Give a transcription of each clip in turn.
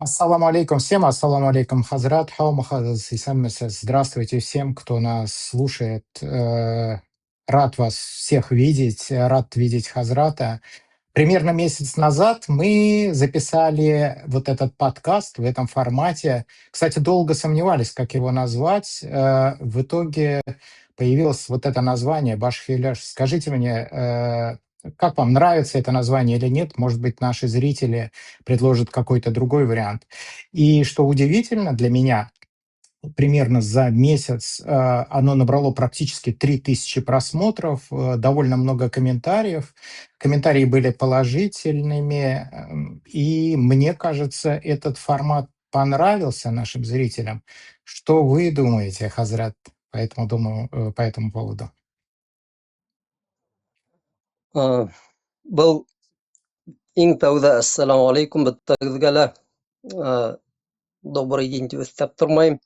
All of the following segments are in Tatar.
Ассаламу алейкум всем, ассаламу алейкум хазрат, хаумахадас и здравствуйте всем, кто нас слушает. Рад вас всех видеть, рад видеть хазрата. Примерно месяц назад мы записали вот этот подкаст в этом формате. Кстати, долго сомневались, как его назвать. В итоге появилось вот это название «Башхиляш». Скажите мне, как вам нравится это название или нет? Может быть, наши зрители предложат какой-то другой вариант. И что удивительно для меня, примерно за месяц оно набрало практически 3000 просмотров, довольно много комментариев. Комментарии были положительными, и мне кажется, этот формат понравился нашим зрителям. Что вы думаете, Хазрат, по этому поводу? آه، Был иң тәүҙә ассаламу алейкум беҙҙегеҙгә лә добрый день тип өҫтәп тормайым.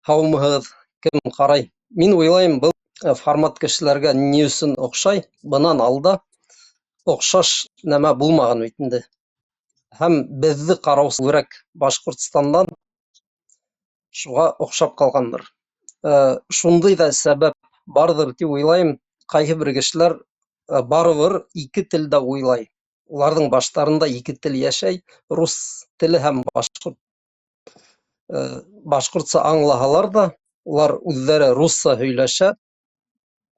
Һаумыһығыҙ, кем ҡарай? Мин уйлайым, был формат кешеләргә ни өсөн оҡшай? Бынан алда оҡшаш нәмә булмаған бит инде. Һәм беҙҙе ҡараусы күберәк Башҡортостандан, шуға оҡшап ҡалғандыр. Шундай ҙа сәбәп барҙыр тип уйлайым. Ҡайһы бер кешеләр барыбер ике телдә уйлай. Уларҙың баштарында ике тел йәшәй, рус теле һәм башҡортса аңлаһалар да, улар үҙҙәре русса һөйләшә,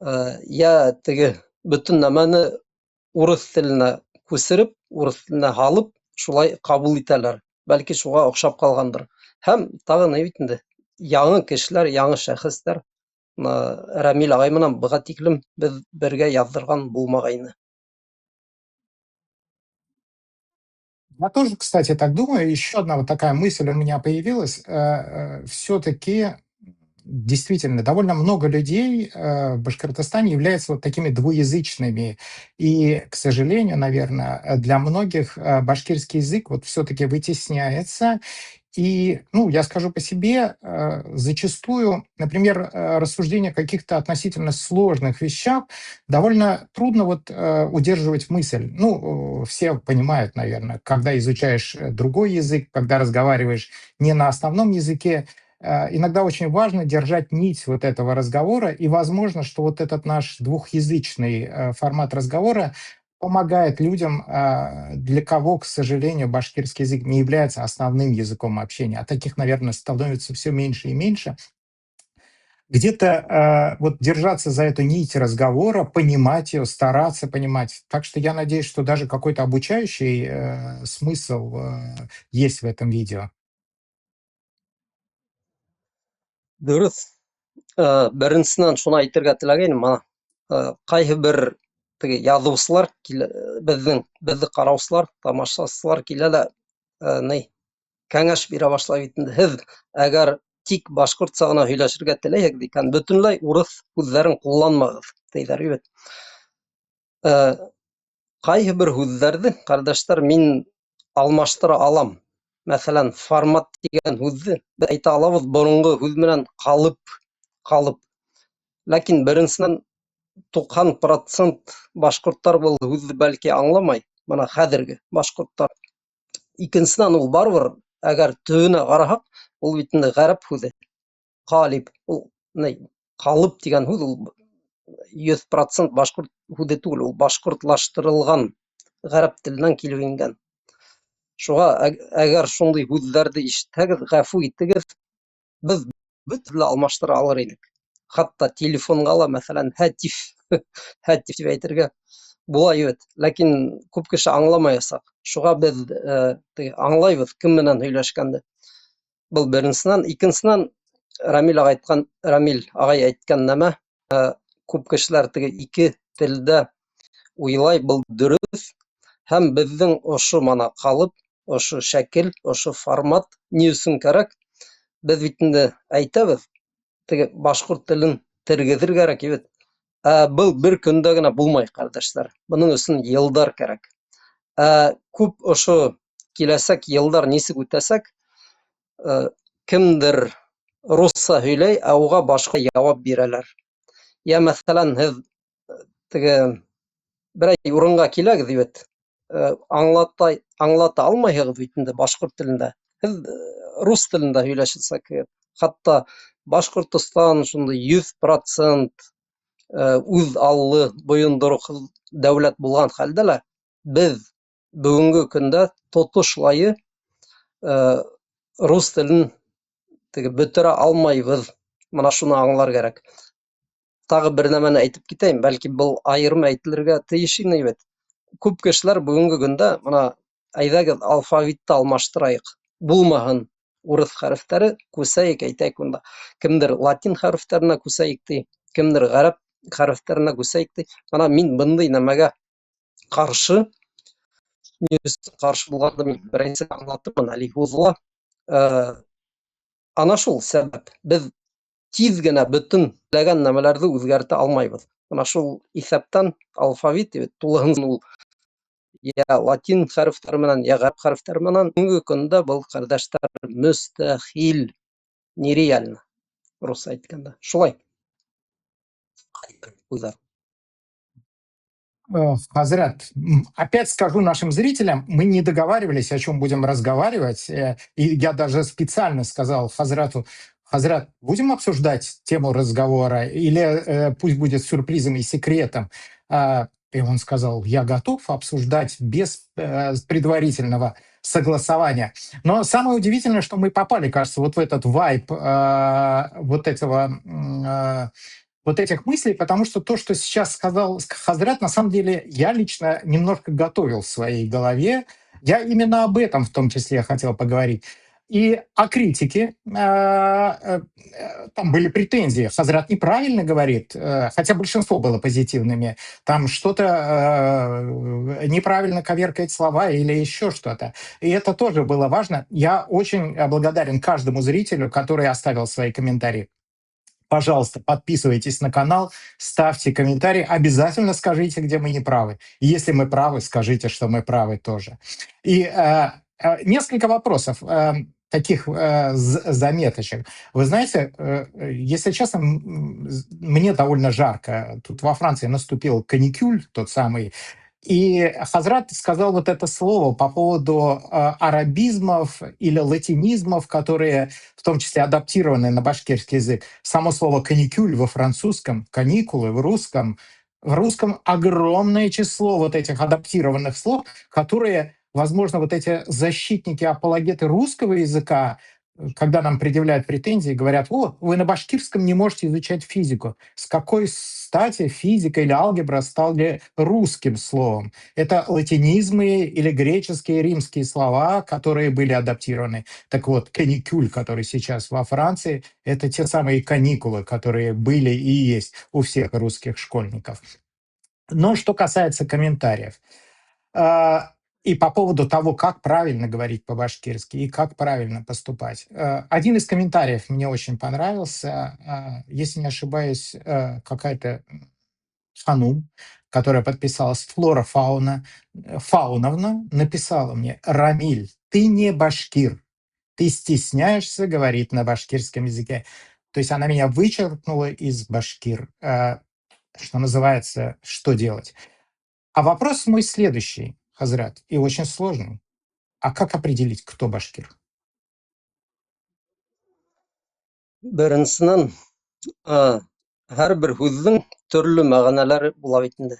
йә теге бөтөн нәмәне урыҫ теленә күсереп, урыҫ теленә һалып, шулай ҡабул итәләр. Бәлки шуға оҡшап ҡалғандыр. Һәм тағы ни бит инде, яңы кешеләр, яңы шәхестәр. Рәмил ағай менән быға тиклем беҙ бергә яҙҙырған булмағайны. Я тоже, кстати, так думаю. Еще одна вот такая мысль у меня появилась. Все-таки действительно довольно много людей в Башкортостане являются вот такими двуязычными. И, к сожалению, наверное, для многих башкирский язык вот все-таки вытесняется. И, ну, я скажу по себе, зачастую, например, рассуждение о каких-то относительно сложных вещах довольно трудно вот удерживать мысль. Ну, все понимают, наверное, когда изучаешь другой язык, когда разговариваешь не на основном языке, иногда очень важно держать нить вот этого разговора, и возможно, что вот этот наш двухязычный формат разговора помогает людям, для кого, к сожалению, башкирский язык не является основным языком общения. А таких, наверное, становится все меньше и меньше. Где-то вот держаться за эту нить разговора, понимать ее, стараться понимать. Так что я надеюсь, что даже какой-то обучающий смысл есть в этом видео. Дөрөҫ. Беренсенән шуны әйтергә теләгәйнем, ҡайһы бер теге яҙыусылар, беҙҙе ҡараусылар, тамашасылар килә лә кәңәш бирә башлай бит инде. Һеҙ әгәр тик башҡортса ғына һөйләшергә теләйһегеҙ икән, бөтөнләй урыҫ һүҙҙәрен ҡулланмағыҙ, тиҙәр бит. Ҡайһы бер һүҙҙәрҙе, ҡәрҙәштәр, мин алмаштыра алам. Мәҫәлән, формат тигән һүҙҙе беҙ әйтә алабыҙ боронғо һүҙ менән ҡалып. Ләкин беренсенән 90% башҡорттар был һүҙҙе бәлки аңламай, бына хәҙерге башҡорттар. Икенсенән ул барыбер, әгәр төбөнә ҡараһаҡ, ул бит инде ғәрәп һүҙе. Ҡалиб, ул ҡалып тигән һүҙ, ул 100% башҡорт һүҙе түгел, ул башҡортлаштырылған ғәрәп теленән килеп ингән. Шуға әгәр шундай һүҙҙәрҙе ишетһәгеҙ, ғәфү итегеҙ, беҙ бөтәһе алмаштыра алыр инек. Хатта телефонға ла, мәҫәлән, һәтиф тип әйтергә була бит. Ләкин күп кеше аңламаясаҡ. Шуға беҙ аңлайбыҙ кем менән һөйләшкәнде. Был беренсенән. Икенсенән, Рәмил ағай әйткән нәмә, күп кешеләр теге ике телдә уйлай, был дөрөҫ. Һәм беҙҙең ошо мана ҡалып, ошо шәкел, ошо формат ни өсөн кәрәк? Беҙ бит инде әйтәбеҙ, теге башҡорт телен тергеҙер кәрәк бит. Был бер көндә генә булмай, ҡәрҙәштәр. Бының өсөн йылдар кәрәк. Күп ошо киләсәк йылдар нисек үтәсәк, кемдер русса һөйләй, уға башҡа яуап бирәләр. Йә мәҫәлән, һеҙ теге берәй урынға киләгеҙ бит, аңлата алмайһығыҙ бит инде башҡорт телендә. Һеҙ рус телендә һөйләшәсәк кеүек. Хатта Башҡортостан шундай 100% үҙ аллы, бойондороҡһоҙ дәүләт булған хәлдә лә беҙ бөгөнгө көндә тотошлайы рус телен бөтөрә алмайбыҙ. Мына шуны аңлар кәрәк. Тағы бер нәмәне әйтеп китәйем, бәлки был айырым әйтелергә тейеш ине бит. Күп кешеләр бүгенге көндә мына әйҙәгеҙ алфавитты алмаштырайыҡ. Булмаһын урыҫ хәрефтәре, күсәйек әйтәйек унда. Кемдер латин хәрефтәренә күсәйек ти, кемдер ғәрәп хәрефтәренә күсәйек ти. Мына мин бындай нәмәгә ҡаршы, ҡаршы булғанды мин беренсе аңлатырмын әле һуҙыла. Ана шул сәбәп. Беҙ тиҙ генә бөтөн теләгән нәмәләрҙе үҙгәртә алмайбыҙ. Мына шул иҫәптән алфавит тулыһын ул йә латин хәрефтәре менән, йә ғәрәп хәрефтәре менән бүгенге көндә был ҡәрҙәштәр мөстәхил, нереально, русса әйткәндә. Шулай. Хазрат, опять скажу нашим зрителям, мы не договаривались, о чем будем разговаривать. И я даже специально сказал Хазрату: Хазрат, будем обсуждать тему разговора или пусть будет сюрпризом и секретом? И он сказал: я готов обсуждать без предварительного согласования. Но самое удивительное, что мы попали, кажется, вот в этот вайб вот этих мыслей, потому что то, что сейчас сказал Хазрат, на самом деле я лично немножко готовил в своей голове. Я именно об этом в том числе хотел поговорить. И о критике. Там были претензии. Хазрат неправильно говорит, хотя большинство было позитивными. Там что-то неправильно коверкает слова или еще что-то. И это тоже было важно. Я очень благодарен каждому зрителю, который оставил свои комментарии. Пожалуйста, подписывайтесь на канал, ставьте комментарии, обязательно скажите, где мы не правы. Если мы правы, скажите, что мы правы тоже. И несколько вопросов, таких заметочек. Вы знаете, если честно, мне довольно жарко. Тут во Франции наступил каникюль, тот самый. И Хазрат сказал вот это слово по поводу арабизмов или латинизмов, которые в том числе адаптированы на башкирский язык. Само слово «каникюль» во французском, «каникулы» в русском. В русском огромное число вот этих адаптированных слов, которые, возможно, вот эти защитники, апологеты русского языка, когда нам предъявляют претензии, говорят: о, вы на башкирском не можете изучать физику. С какой стати физика или алгебра стали русским словом? Это латинизмы или греческие, римские слова, которые были адаптированы. Так вот, каникюль, который сейчас во Франции, это те самые каникулы, которые были и есть у всех русских школьников. Но что касается комментариев. И по поводу того, как правильно говорить по-башкирски и как правильно поступать. Один из комментариев мне очень понравился. Если не ошибаюсь, какая-то ханум, которая подписалась Флора Фауновна, написала мне: Рамиль, ты не башкир, ты стесняешься говорить на башкирском языке. То есть она меня вычеркнула из башкир. Что называется, что делать? А вопрос мой следующий, Хазрат, и очень сложный. А как определить, кто башкир? Беренсенән, һәр бер һүҙҙең төрлө мәғәнәләре була бит инде.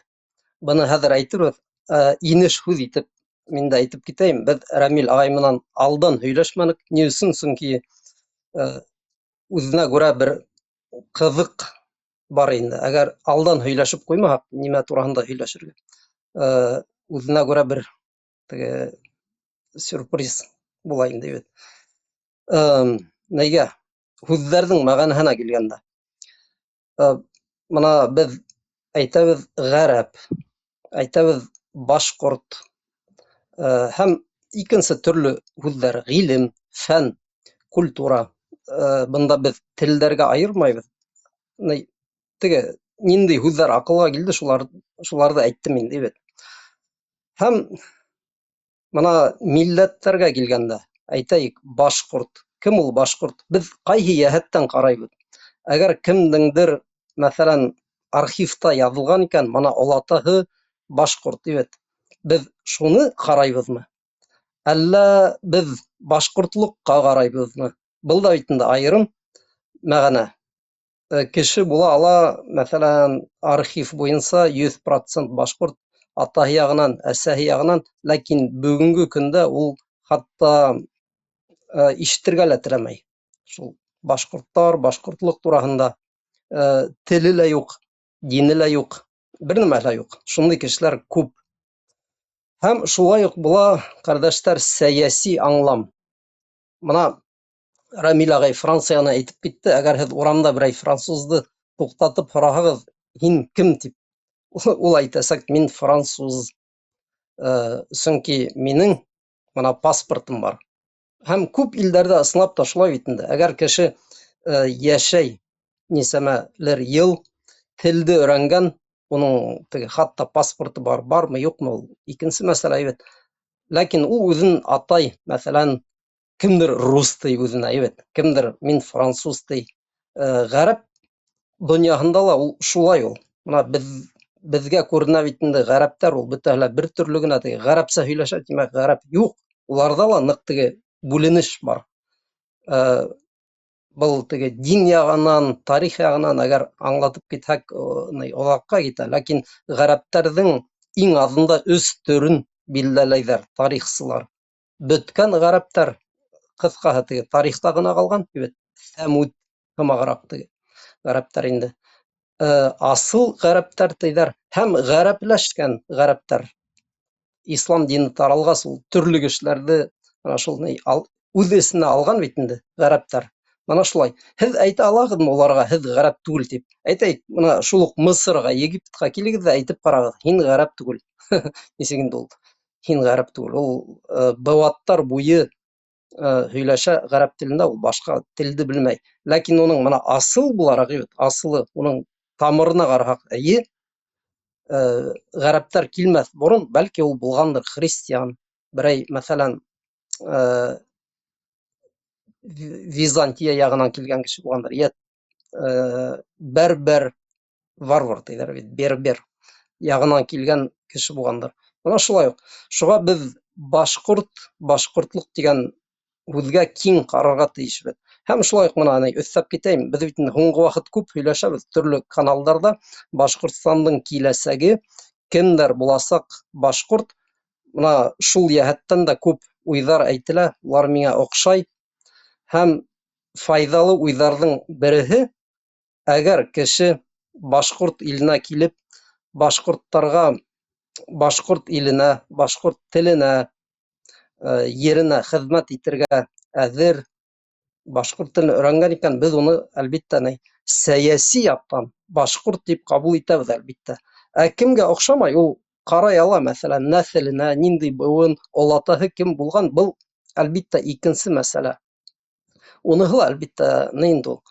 Быны хәҙер әйтербеҙ, инеш һүҙ итеп мин дә әйтеп китәйем. Беҙ Рәмил ағай менән алдан һөйләшмәнек. Ни өсөн? Сөнки үҙенә күрә бер ҡыҙыҡ бар инде. Әгәр алдан һөйләшеп ҡуймаһаҡ, нимә тураһында һөйләшергә? Үҙенә күрә бер сюрприз була инде бит. Нәйгә? Һүҙҙәрҙең мәғәнәһенә килгәндә. Мына беҙ әйтәбеҙ ғәрәп, әйтәбеҙ башҡорт, һәм икенсе төрлө һүҙҙәр: ғилем, фән, культура. Бында беҙ телдәргә айырмайбыҙ. Ниндәй һүҙҙәр аҡылға килде, шуларҙы әйттем инде бит. Һәм мына милләттәргә килгәндә, әйтәйек, башҡорт. Кем ул башҡорт? Беҙ ҡайһы йәһәттән ҡарайбыҙ? Әгәр кемдеңдер, мәҫәлән, архивта яҙылған икән, мына олатаһы башҡорт, тибет. Беҙ шуны ҡарайбыҙмы? Әллә беҙ башҡортлоҡҡа ҡарайбыҙмы? Был да бит инде айырым мәғәнә. Кеше була ала, мәҫәлән, архив буйынса 100% башҡорт атаһы яғынан, әсәһе яғынан, ләкин бөгөнгө көндә ул хатта ишетергә лә теләмәй. Шул башҡорттар, башҡортлоҡ тураһында теле лә юҡ, дине лә юҡ, бер нәмә лә юҡ. Шундай кешеләр күп. Һәм шулай уҡ була, ҡәрҙәштәр, сәйәси аңлам. Бына Рамил ағай Францияны әйтеп китте. Әгәр һеҙ урамда берәй французды туҡтатып һораһағыҙ, һин кем тип, ул әйтәсәк, мин француз. Сөнки минең бына паспортым бар. Һәм күп илдәрҙә ысынлап та шулай бит инде. Әгәр кеше йәшәй нисәмәлер йыл, телде өйрәнгән, уның теге хатта паспорты бармы, юҡмы, ул икенсе мәсьәлә бит. Ләкин ул үҙен атай, мәҫәлән, кемдер рус тей үҙенә, кемдер мин француз тей. Ғәрәп донъяһында ла ул шулай ул. Бына беҙгә күренә бит инде ғәрәптәр, ул бөтәһе лә бер төрлө генә теге ғәрәпсә һөйләшә, тимәк, ғәрәп юҡ. Уларҙа ла ныҡ теге бүленеш бар. Был теге дин яғынан, тарих яғынан әгәр аңлатып китһәк, оҙаҡҡа китә. Ләкин ғәрәптәрҙең иң аҙында 3 төрөн билдәләйҙәр тарихсылар. Бөткән ғәрәптәр, ҡыҫҡаһы теге тарихта ғына ҡалған, Сәмүд һымағыраҡ теге ғәрәптәр инде. Асыл ғәрәптәр тиҙәр һәм ғәрәпләшкән ғәрәптәр. Ислам дине таралғас, ул төрлө кешеләрҙе шул үҙ эсенә алған бит инде ғәрәптәр. Бына шулай. Һеҙ әйтә алаһығыҙмы уларға, һеҙ ғәрәп түгел тип? Әйтәйек, бына шул уҡ Мысырға, Египтҡа килегеҙ ҙә әйтеп ҡарағыҙ, һин ғәрәп түгел. Нисек инде ул? Һин ғәрәп түгел. Ул быуаттар буйы һөйләшә ғәрәп телендә, ул башҡа телде белмәй. Ләкин уның бына асыл булараҡ, асылы, уның тамырына ҡараһаҡ, эйе, ғәрәптәр килмәҫ борон, бәлки ул булғандыр христиан, берәй, мәҫәлән, Византия яғынан килгән кеше булғандыр, бербер, варвар тиҙәр бит, бербер яғынан килгән кеше булғандыр. Бына шулай уҡ. Шуға беҙ башҡортлоҡ тигән һүҙгә киң ҡарарға тейешбеҙ. Һәм шулай уҡ мына өҫтәп китәйем, беҙ бит һуңғы ваҡыт күп һөйләшәбеҙ төрлө каналдарҙа. Башҡортостандың киләсәге, кемдәр буласаҡ башҡорт, бына шул йәһәттән дә күп уйҙар әйтелә, улар миңә оҡшай. Һәм файҙалы уйҙарҙың береһе, әгәр кеше башҡорт иленә килеп, башҡорттарға, башҡорт иленә, башҡорт теленә, еренә хеҙмәт итергә әҙер, башҡорт телен өйрәнгән икән, беҙ уны, әлбиттә, сәйәси яҡтан башҡорт тип ҡабул итәбеҙ, әлбиттә. Ә кемгә оҡшамай, ул ҡарай ала, мәҫәлән, нәҫеленә, ниндәй быуын, олатаһы кем булған, был, әлбиттә, икенсе мәсьәлә. Уныһы ла, әлбиттә, инде ул.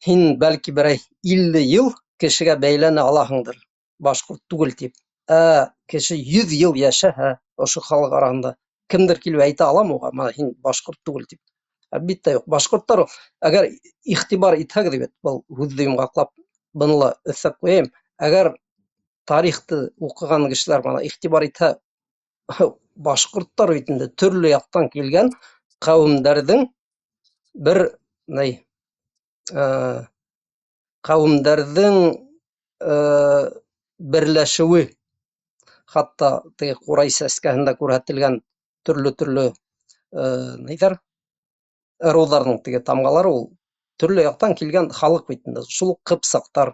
Һин, бәлки, берәй 50 йыл кешегә бәйләнә алаһыңдыр, башҡорт түгел тип. Кеше 100 йыл йәшәһә, ошо халыҡ араһында, кемдер килеп әйтә аламы уға, һин башҡорт түгел тип? Әлбиттә юҡ. Башҡорттар, әгәр иғтибар итһәгеҙ бит, был һүҙҙе йомғаҡлап, быны ла өҫтәп ҡуяйым, әгәр тарихты уҡыған кешеләр иғтибар итһә, башҡорттар бит инде төрлө яҡтан килгән ҡәүемдәрҙең бер ҡәүемдәрҙең берләшеүе, хатта теге ҡурай сәскәһендә күрһәтелгән төрлө ырыуҙарҙың теге тамғалары, ул төрлө яҡтан килгән халыҡ бит инде. Шул ҡыпсаҡтар,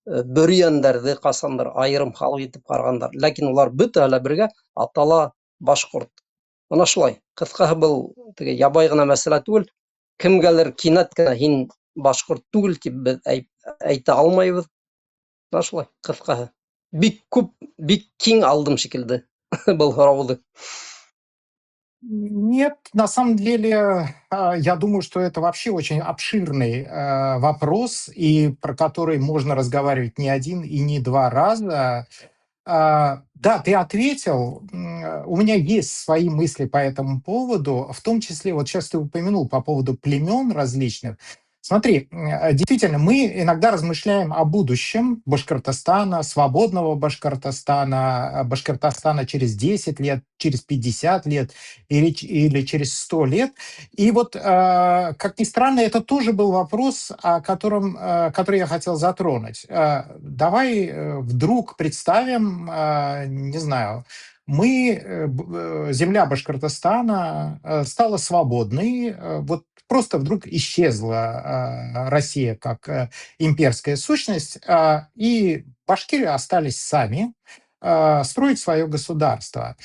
бөрйәндәрҙе ҡасандыр айырым халыҡ итеп ҡарағандар. Ләкин улар бөтәһе лә бергә атала башҡорт. Бына шулай. Ҡыҫҡаһы, был теге ябай ғына мәсьәлә түгел. Кемгәлер кинәт кенә һин башҡорт түгел тип беҙ әйтә алмайбыҙ. Бына шулай, ҡыҫҡаһы. Бик күп, бик киң алдым шикелде был һорауҙы. Нет, на самом деле, я думаю, что это вообще очень обширный вопрос, и про который можно разговаривать не один и не два раза. Да, ты ответил. У меня есть свои мысли по этому поводу, в том числе, вот сейчас ты упомянул по поводу племен различных. Смотри, действительно, мы иногда размышляем о будущем Башкортостана, свободного Башкортостана, Башкортостана через 10 лет, через 50 лет или через 100 лет. И вот, как ни странно, это тоже был вопрос, который я хотел затронуть. Давай вдруг представим, не знаю, земля Башкортостана стала свободной, вот просто вдруг исчезла Россия как имперская сущность, и башкиры остались сами строить свое государство.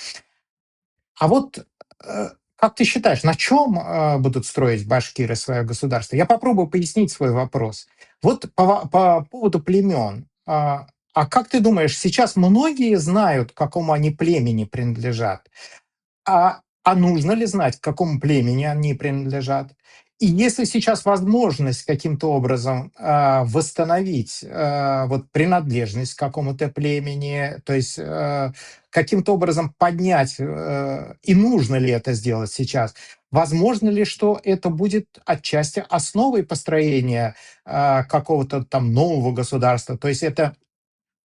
А вот как ты считаешь, на чем будут строить башкиры свое государство? Я попробую пояснить свой вопрос. Вот по поводу племен. А как ты думаешь, сейчас многие знают, к какому они племени принадлежат? А нужно ли знать, к какому племени они принадлежат? И если сейчас возможность каким-то образом восстановить вот принадлежность к какому-то племени, то есть каким-то образом поднять, и нужно ли это сделать сейчас? Возможно ли, что это будет отчасти основой построения какого-то там нового государства? То есть это,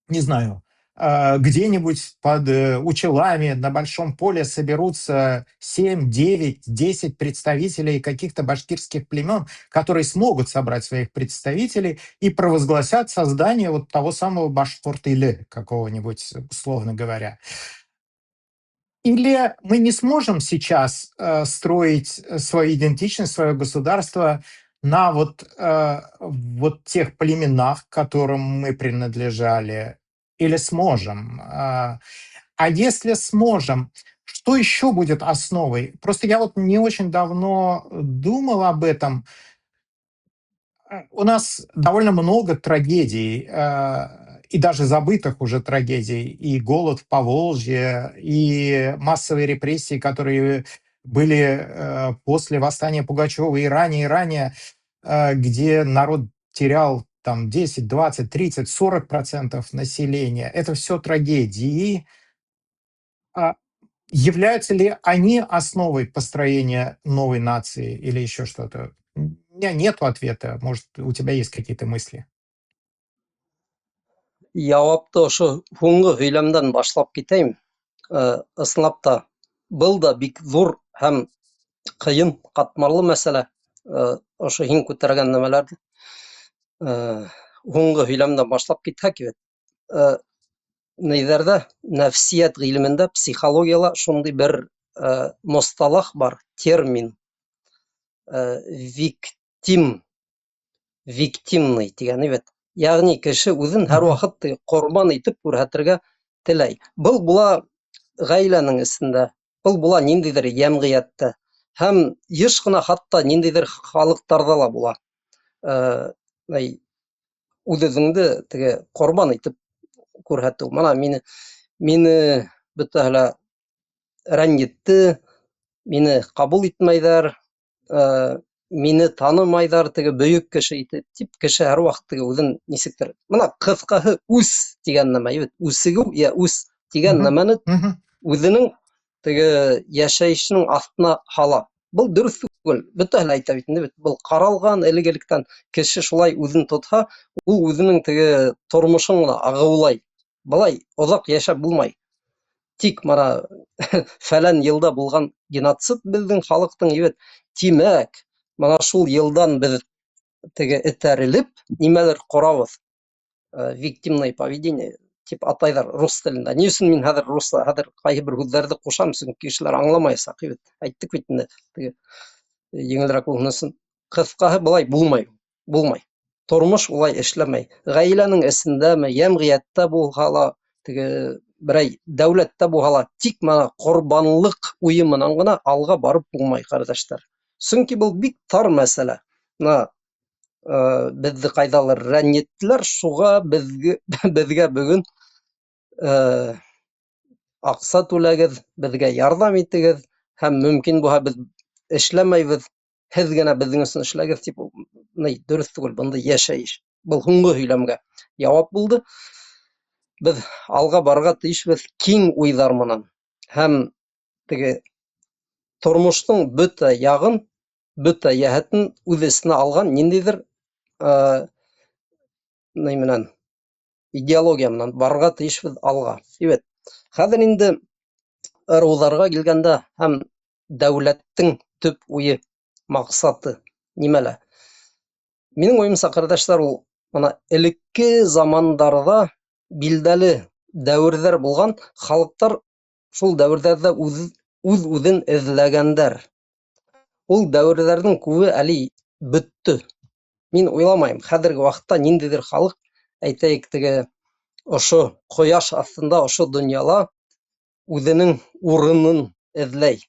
не знаю, где-нибудь под Учелами на большом поле соберутся 7, 9, 10 представителей каких-то башкирских племен, которые смогут собрать своих представителей и провозгласят создание вот того самого Башкорт-Иле какого-нибудь, условно говоря. Или мы не сможем сейчас строить свою идентичность, свое государство на вот тех племенах, к которым мы принадлежали, или сможем? А если сможем, что еще будет основой? Просто я вот не очень давно думал об этом. У нас довольно много трагедий, и даже забытых уже трагедий, и голод в Поволжье, и массовые репрессии, которые были после восстания Пугачева и ранее, где народ терял там 10, 20, 30, 40% населения. Это все трагедии. А Являются ли они основой построения новой нации или еще что-то? У меня нету ответа. Может, у тебя есть какие-то мысли? Жауапты ошо һуңғы һөйләмдән башлап китәйем. Ысынлап та, был да бик зур һәм ҡыйын, ҡатмарлы мәсьәлә. Ошо һин күтәргән нәмәләрҙе һуңғы һөйләмдән башлап китһәк, нейҙәрҙә, нәфсиәт ғилемендә, психологияла шундай бер мосталах бар, термин, виктимный тигән, бит. Ягъни кеше үҙен һәр Мгм. ваҡыт ҡорбан итеп күрһәтергә теләй. Был була ғаиләнең эсендә, был була ниндәйҙер йәмғиәттә һәм йыш ҡына хатта ниндәйҙер халыҡтарҙа ла була. Үҙ-үҙеңде теге ҡорбан итеп күрһәтеү. Мана мине бөтәһе лә рәнйетте, мине ҡабул итмәйҙәр, мине танымайҙар теге бөйөк кеше итеп, тип кеше һәр ваҡыт теге үҙен нисектер. Бына ҡыҫҡаһы үс тигән нәмә, үсегеү, үс тигән Мгм. нәмәне Мгм. үҙенең теге йәшәйешенең аҫтына һала. Был дөрөҫ түгел. Бөтәһе лә әйтә бит инде бит. Был ҡаралған элек-электән. Кеше шулай үҙен тотһа, ул үҙенең теге тормошон ғына ағыулай. Былай оҙаҡ йәшәп булмай. Тик мана фәлән йылда булған геноцид беҙҙең халыҡтың, тимәк, мана шул йылдан беҙ теге этәрелеп нимәлер ҡорабыҙ. Виктимное поведение тип атайҙар рус телендә. Ни өсөн мин хәҙер ҡайһы бер һүҙҙәрҙе ҡушам, сөнки кешеләр аңламаясаҡ. Әйттек бит инде, теге еңелерәк булһын өсөн. Ҡыҫҡаһы, былай булмай. Тормош улай эшләмәй. Ғаиләнең эсендәме, йәмғиәттә булһа ла, теге берәй дәүләттә булһа ла, тик мана ҡорбанлыҡ уйы менән ғына алға барып булмай, ҡәрҙәштәр. Сөнки был бик тар мәсьәлә. Беҙҙе ҡайҙалыр рәнйеттеләр, шуға беҙгә бөгөн аҡса түләгеҙ, беҙгә ярҙам итегеҙ, һәм мөмкин булһа беҙ эшләмәйбеҙ, һеҙ генә беҙҙең өсөн эшләгеҙ, тип, дөрөҫ түгел бындай йәшәйеш. Был һуңғы һөйләмгә яуап булды. Беҙ алға барырға тейешбеҙ киң уйҙар менән һәм теге тормоштоң бөтә яғын бөтә йәһәтен үҙ эсенә алған ниндәйҙер ни менән идеология менән барырға тейешбеҙ алға. Тибет. Хәҙер инде ырыуҙарға килгәндә һәм дәүләттең төп уйы, маҡсаты нимәлә? Минең уйымса, ҡәрҙәштәр, ул бына элекке замандарҙа билдәле дәүерҙәр булған, халыҡтар шул дәүерҙәрҙә үҙ-үҙен эҙләгәндәр. Ул дәүерҙәрҙең күбе әле бөттө. Мин уйламайым, хәҙерге ваҡытта ниндәйҙер халыҡ, әйтәйек, теге ошо ҡояш аҫтында, ошо донъяла үҙенең урынын эҙләй.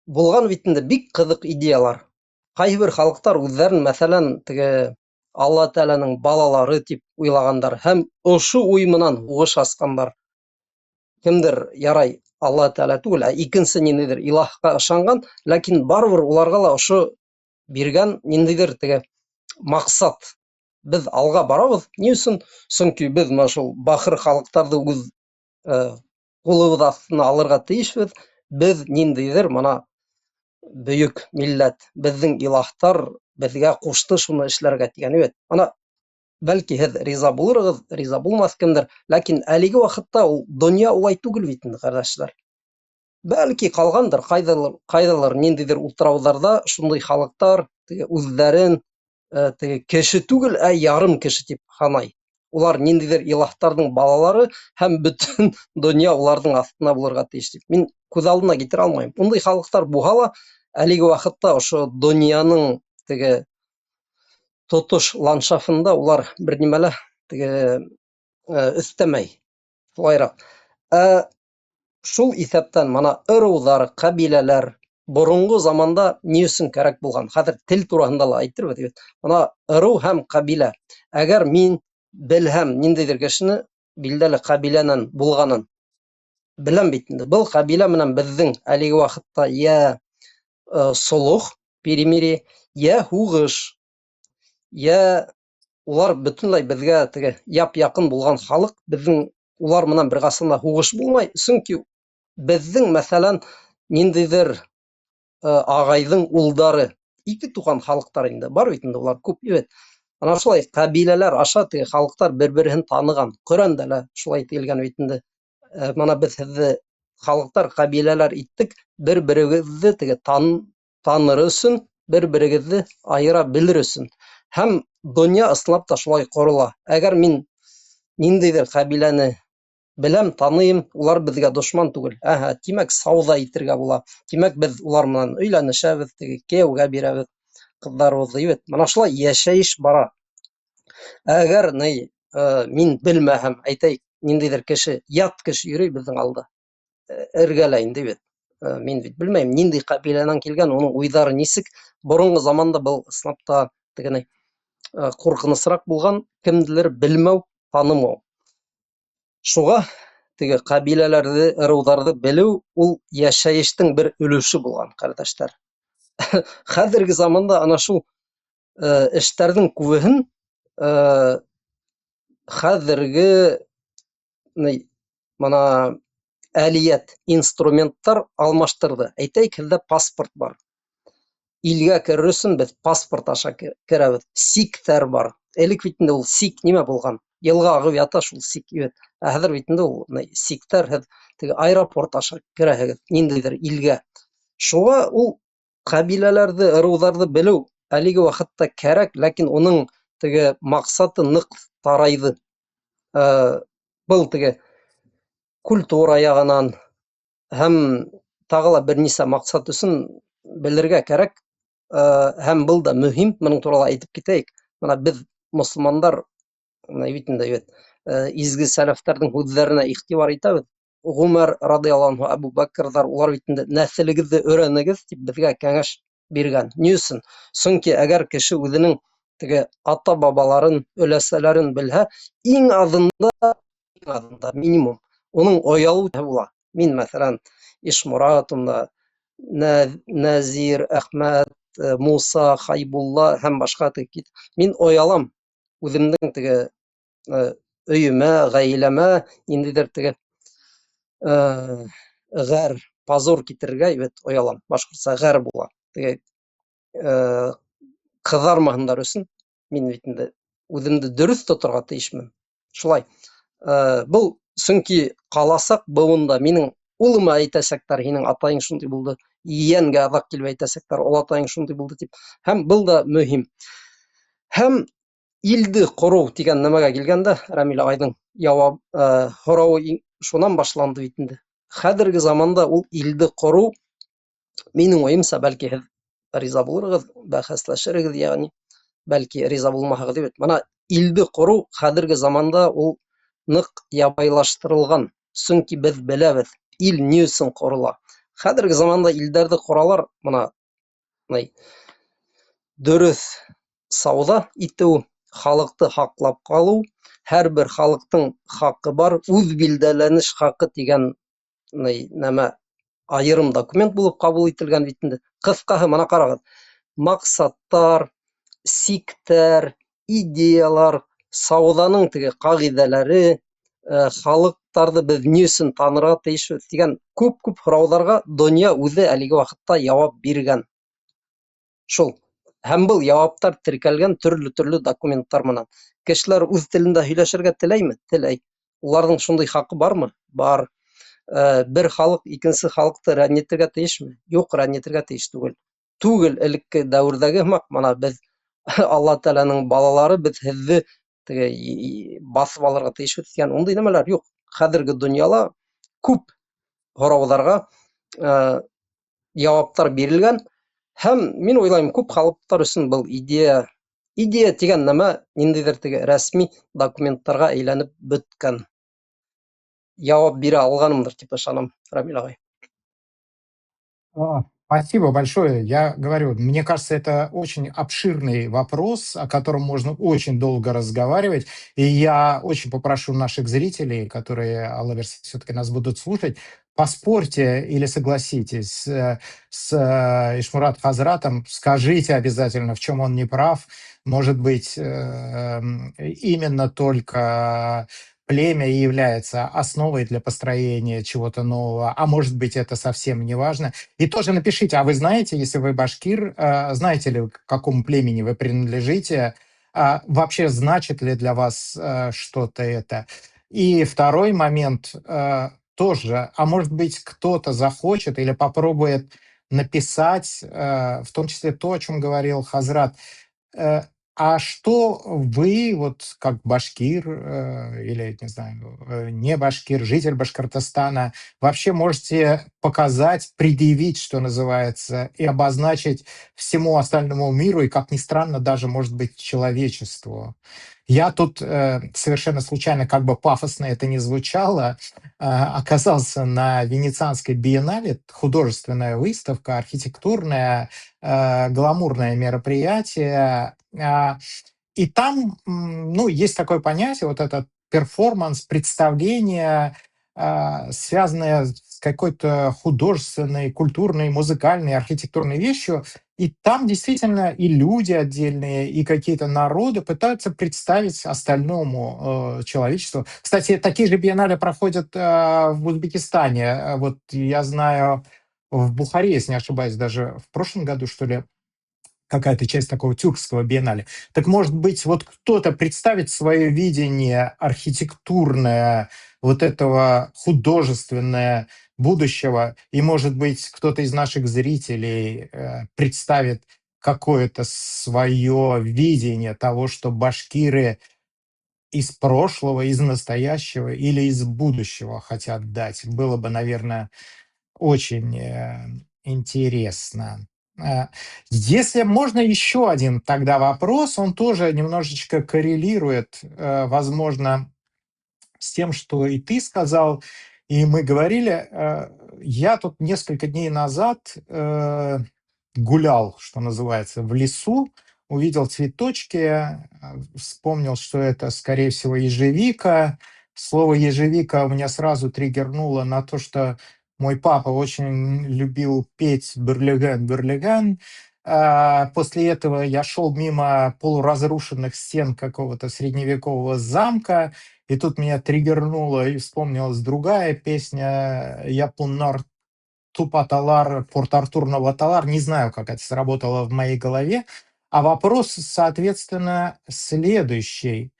Булған бит инде бик ҡыҙыҡ идеялар. Ҡайһы бер халыҡтар үҙҙәрен, мәҫәлән, теге Алла Тәғәләнең балалары тип уйлағандар һәм ошо уй менән һуғыш асҡандар. Кемдер, ярай, Алла Тәғәлә түгел, ә икенсе ниндәйҙер илаһҡа ышанған, ләкин барыбер уларға ла ошо биргән ниндәйҙер теге маҡсат. Беҙ алға барабыҙ. Ни өсөн? Сөнки беҙ шул бахыр халыҡтарҙы үҙ ҡулыбыҙ аҫтына алырға тейешбеҙ. Беҙ ниндәйҙер мына бөйөк милләт, беҙҙең илаһтар беҙгә ҡушты шуны эшләргә тигән. Ана, бәлки һеҙ риза булырығыҙ, риза булмаҫ кемдер, ләкин әлеге ваҡытта ул донъя улай түгел бит инде, ҡәрҙәштәр. Бәлки ҡалғандыр ҡайҙалыр ниндәйҙер утрауҙарҙа шундай халыҡтар үҙҙәрен теге кеше түгел, ә ярым кеше тип һанай. Улар ниндәйҙер илаһтарҙың балалары һәм бөтөн донъя уларҙың аҫтына булырға тейеш тип. Мин күҙ алдына килтерә алмайым. Ундай халыҡтар булһа ла, әлеге ваҡытта ошо донъяның теге тотош ландшафтында улар бер нимәлә теге өҫтәмәй. Шулайыраҡ. Шул иҫәптән мына ырыуҙар, ҡәбиләләр боронғо заманда ни өсөн кәрәк булған? Хәҙер тел тураһында ла әйтербеҙ. Мына ырыу һәм ҡәбилә. Әгәр мин белһәм ниндәйҙер кешене билдәле ҡәбиләнән булғанын, беләм бит инде. Был ҡәбилә менән беҙҙең әлеге ваҡытта йә солох, перемирие, йә һуғыш, йә улар бөтөнләй беҙгә теге яп-яҡын булған халыҡ, беҙҙең улар менән бер ҡасан да һуғыш булмай. Сөнки беҙҙең, мәҫәлән, ниндәйҙер ағайҙың улдары, ике туған халыҡтар инде, бар бит инде улар күп. Ана шулай ҡәбиләләр аша теге халыҡтар бер-береһен таныған. Ҡөрьәндә лә шулай тиелгән бит инде. Мана беҙ һеҙҙе халыҡтар, ҡәбиләләр иттек, бер-берегеҙҙе теге таныр өсөн, бер-берегеҙҙе айыра белер өсөн. Һәм донъя ысынлап та шулай ҡорола. Әгәр мин ниндәйҙер ҡәбиләне беләм, таныйым, улар беҙгә дошман түгел. Тимәк, сауҙа итергә була. Тимәк, беҙ улар менән өйләнешәбеҙ, теге кейәүгә бирәбеҙ ҡыҙҙарыбыҙҙы. Мана шулай йәшәйеш бара. Әгәр мин белмәһәм, әйтәйек, ниндәйҙер кеше, ят кеше йөрөй беҙҙең алда, эргәлә инде бит. Мин бит белмәйем, ниндәй ҡәбиләнән килгән, уның уйҙары нисек. Боронғо заманда был ысынлап та тегенең ҡурҡынысыраҡ булған, кемделер белмәү, танымау. Шуға теге ҡәбиләләрҙе, ырыуҙарҙы белеү ул йәшәйештең бер өлөшө булған, ҡәрҙәштәр. Хәҙерге заманда ана шул эштәрҙең күбеһен хәҙерге мана әлиәт, инструменттар алмаштырҙы. Әйтәйек, һеҙҙә паспорт бар. Илгә керер өсөн беҙ паспорт аша керәбеҙ. Сиктәр бар. Элек бит инде ул сик нимә булған? Йылға ағып ята шул сик. Хәҙер бит инде ул сиктәр, һеҙ теге аэропорт аша керәһегеҙ ниндәйҙер илгә. Шуға ул ҡәбиләләрҙе, ырыуҙарҙы белеү әлеге ваҡытта кәрәк, ләкин уның теге маҡсаты ныҡ тарайҙы. Был теге культура яғынан һәм тағы ла бер нисә маҡсат өсөн белергә кәрәк. Һәм был да мөһим. Бының турала әйтеп китәйек. Бына беҙ мосолмандар изге сәләфтәрҙең һүҙҙәренә иғтибар итәбеҙ. Ғүмәр радиаллаһу анһу, Әбү Бәкерҙәр, улар бит инде нәҫелегеҙҙе өйрәнегеҙ тип беҙгә кәңәш биргән. Ни өсөн? Сөнки әгәр кеше үҙенең теге ата-бабаларын, өләсәләрен белһә, иң аҙында минимум уның оялыу була. Мин, мәҫәлән, Ишморат, Нәзир, Әхмәт, Муса, Хәйбулла һәм башҡа теге, мин оялам үҙемдең теге өйөмә, ғаиләмә ниндәйҙер теге ғәр, позор китерергә оялам. Башҡортса ғәр була. Теге кызармаһындар өчен мин бит инде үземне дөрес тотарга тиешмен. Шулай. Бұл чөнки каласак буында минең улыма әйтәчәкләр, һинең атаң шундый булды, иянгә азак килеп әйтәчәкләр, ул атаң шундый булды дип. Һәм был да мөһим. Һәм илде кору дигән нәмәгә килгәндә, Рамил агайның җавап һорауы шуннан башланды бит инде. Хәзерге заманда ул илде кору, минең уемча, бәлки һез риза булырсыз, бәхәсләшерегез, ягъни бәлки риза булмаһагыз дип. Менә илде кору хәзерге заманда ул нык ябайлаштырылган. Чөнки без беләбез, ил ни өчен корыла. Хәзерге заманда илдәрде коралар, менә дөрес сауда итү, халыкты хаклап калу, һәрбер халыктың хакы бар, үз билдәләнеш хакы дигән нәмә айырым документ булып кабул ителгән бит инде. Кыскаһы, менә карагыз, максаттар, сиктәр, идеялар, сауданың теге кагыйдәләре, халыктарны без ни өчен танырга тиешбез дигән күп сорауларга дөнья үзе әлеге вакытта җавап биргән. Шул. Һәм был җаваптар теркәлгән төрле документлар менән. Кешеләр үз телендә һөйләшергә теләйме? Теләй. Уларның шундый хакы бармы? Бар. Бер халык икенче халыкты рәнҗетергә тиешме? Юк, рәнҗетергә тиеш түгел. Түгел, элекке дәвердәге менә без Алла Тәгаләнең балалары, без һезне теге басып алырга тиешбез дигән ундый нәмәләр юк. Хәзерге дөньяда күп сорауларга җаваптар бирелгән. Һәм мин уйлайм, күп халыклар өчен был идея дигән нәмә ниндидер теге рәсми документларга әйләнеп беткән. Җавап бирә алганымдыр дип ышанам, Рамил агай. Спасибо большое. Я говорю, мне кажется, это очень обширный вопрос, о котором можно очень долго разговаривать. И я очень попрошу наших зрителей, которые, Аллаверс, все-таки нас будут слушать, поспорьте или согласитесь с Ишмурат Хазратом, скажите обязательно, в чем он не прав. Может быть, именно только племя является основой для построения чего-то нового, а может быть, это совсем не важно. И тоже напишите, а вы знаете, если вы башкир, знаете ли, к какому племени вы принадлежите, вообще значит ли для вас что-то это? И второй момент тоже, а может быть, кто-то захочет или попробует написать, в том числе то, о чем говорил Хазрат, а что вы, вот как башкир или, не знаю, не башкир, житель Башкортостана, вообще можете показать, предъявить, что называется, и обозначить всему остальному миру, и, как ни странно, даже, может быть, человечеству? Я тут совершенно случайно, как бы пафосно это ни звучало, оказался на Венецианской биеннале, художественная выставка, архитектурное, гламурное мероприятие. И там, ну, есть такое понятие, вот этот перформанс, представление, связанное с какой-то художественной, культурной, музыкальной, архитектурной вещью. И там действительно и люди отдельные, и какие-то народы пытаются представить остальному человечеству. Кстати, такие же биеннале проходят в Узбекистане. Вот я знаю, в Бухаре, если не ошибаюсь, даже в прошлом году, что ли, какая-то часть такого тюркского биеннале. Так, может быть, вот кто-то представит свое видение архитектурное, вот этого художественное будущего, и, может быть, кто-то из наших зрителей представит какое-то свое видение того, что башкиры из прошлого, из настоящего или из будущего хотят дать. Было бы, наверное, очень интересно. Если можно, еще один тогда вопрос, он тоже немножечко коррелирует, возможно, с тем, что и ты сказал, и мы говорили. Я тут несколько дней назад гулял, что называется, в лесу, увидел цветочки, вспомнил, что это, скорее всего, ежевика. Слово ежевика у меня сразу триггернуло на то, что мой папа очень любил петь «Берлиган, Берлиган». После этого я шел мимо полуразрушенных стен какого-то средневекового замка, и тут меня триггернуло, и вспомнилась другая песня «Япунар туп-аталар, Порт-Артур, Новаталар. Не знаю, как это сработало в моей голове. А вопрос, соответственно, следующий.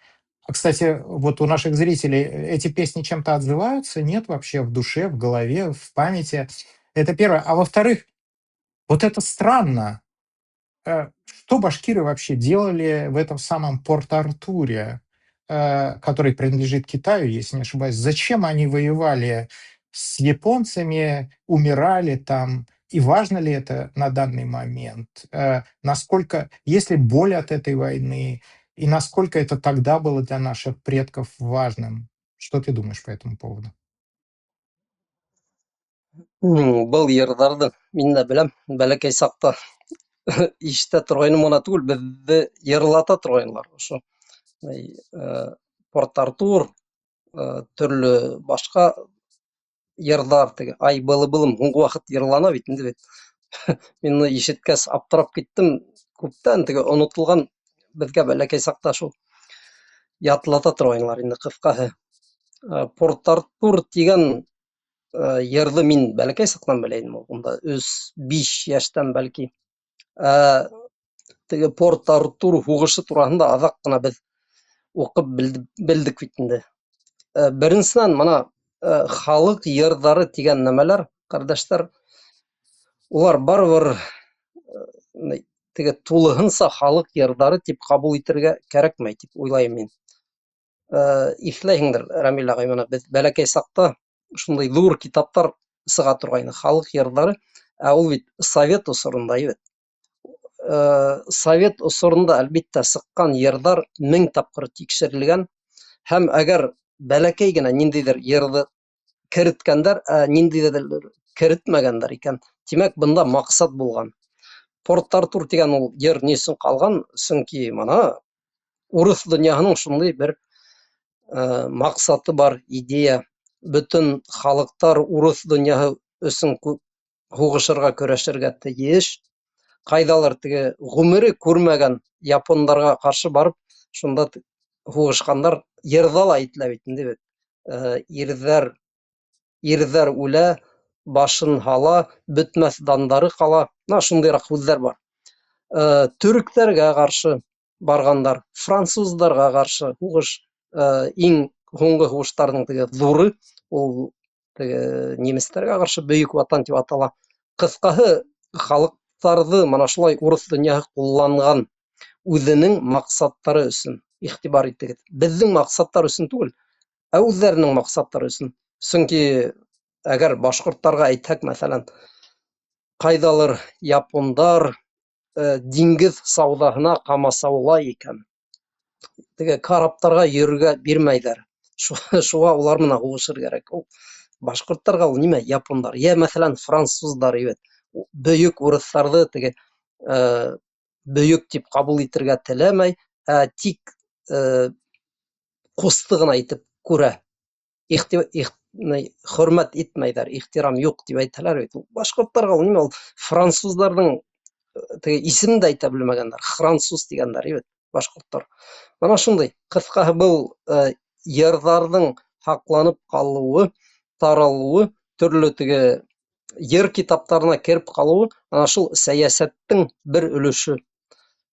Кстати, вот у наших зрителей эти песни чем-то отзываются? Нет вообще в душе, в голове, в памяти? Это первое. А во-вторых, вот это странно. Что башкиры вообще делали в этом самом Порт-Артуре, который принадлежит Китаю, если не ошибаюсь? Зачем они воевали с японцами, умирали там? И важно ли это на данный момент? Насколько, есть ли боль от этой войны? И насколько это тогда было для наших предков важным? Что ты думаешь по этому поводу? Был йырҙарҙы мин дә беләм. Бәләкәй саҡта ишетә торғайным ғына түгел, беҙҙе йырлата торғайнылар. Ошо Порт-Артур, төрлө башҡа йырҙар, теге ай былы-былым һуңғы ваҡыт йырлана бит инде бит. Мин уны ишеткәс аптырап киттем. Күптән теге онотолған, беҙгә бәләкәй саҡта шул ятлата торғайнылар инде ҡыҫҡаһы. Порт-Артур тигән йырҙы мин бәләкәй саҡтан белә инем. Унда 3-5 йәштән бәлки. Теге Порт-Артур һуғышы тураһында аҙаҡ ҡына беҙ уҡып белдек бит инде. Беренсенән, мына халыҡ йырҙары тигән нәмәләр, ҡәрҙәштәр, улар барыбер теге тулыһынса халыҡ йырҙары тип ҡабул итергә кәрәкмәй тип уйлайым мин. Иҫләйһеңдер, Рәмил ағай, бына беҙ бәләкәй саҡта шундай ҙур китаптар сыға торғайны, халыҡ йырҙары, ә ул бит совет осоронда бит. Совет осоронда, әлбиттә, сыҡҡан йырҙар 1000 тапҡыр тикшерелгән, һәм әгәр бәләкәй генә ниндәйҙер йырҙы кереткәндәр, ниндәйҙер керетмәгәндәр икән, тимәк, бында маҡсат булған. Порт-Артур тигән ул йыр ни өсөн ҡалған? Сөнки мына урыҫ донъяһының шундай бер маҡсаты бар, идея. Бөтөн халыҡтар урыҫ донъяһы өсөн һуғышырға, көрәшергә тейеш. Ҡайҙалыр теге ғүмере күрмәгән япондарға ҡаршы барып, шунда һуғышҡандар. Йырҙа ла әйтелә бит инде бит. Ирҙәр үлә, башын һала, бөтмәҫ дандары ҡала. Шундайыраҡ һүҙҙәр бар. Төрөктәргә ҡаршы барғандар, француздарға ҡаршы һуғыш, иң һуңғы һуғыштарҙың теге ҙуры, ул теге немецтәргә ҡаршы Бөйөк ватан тип атала. Ҡыҫҡаһы, халыҡтарҙы мана шулай урыҫ донъяһы ҡулланған үҙенең маҡсаттары өсөн. Иғтибар итегеҙ. Беҙҙең маҡсаттар өсөн түгел, ә үҙҙәренең маҡсаттары өсөн. Сөнки әгәр башҡорттарға әйтһәк, мәҫәлән, ҡайҙалыр япондар диңгеҙ сауҙаһына ҡамасаулай икән. Теге караптарға йөрөргә бирмәйҙәр. Шуға улар менән һуғышыр кәрәк. Башҡорттарға ул нимә япондар? Йә, мәҫәлән, француздар, бөйөк урыҫтарҙы теге бөйөк тип ҡабул итергә теләмәй, тик ҡусты ғына итеп күрә. Хөрмәт итмәйҙәр, ихтирам юҡ тип әйтһәләр бит. Башҡорттарға ул нимә? Ул француздарҙың теге исемен дә әйтә белмәгәндәр. Француз тигәндәр, башҡорттар. Мана шундай. Ҡыҫҡаһы, был йырҙарҙың һаҡланып ҡалыуы, таралыуы, төрлө теге йыр китаптарына кереп ҡалыуы, ана шул сәйәсәттең бер өлөшө.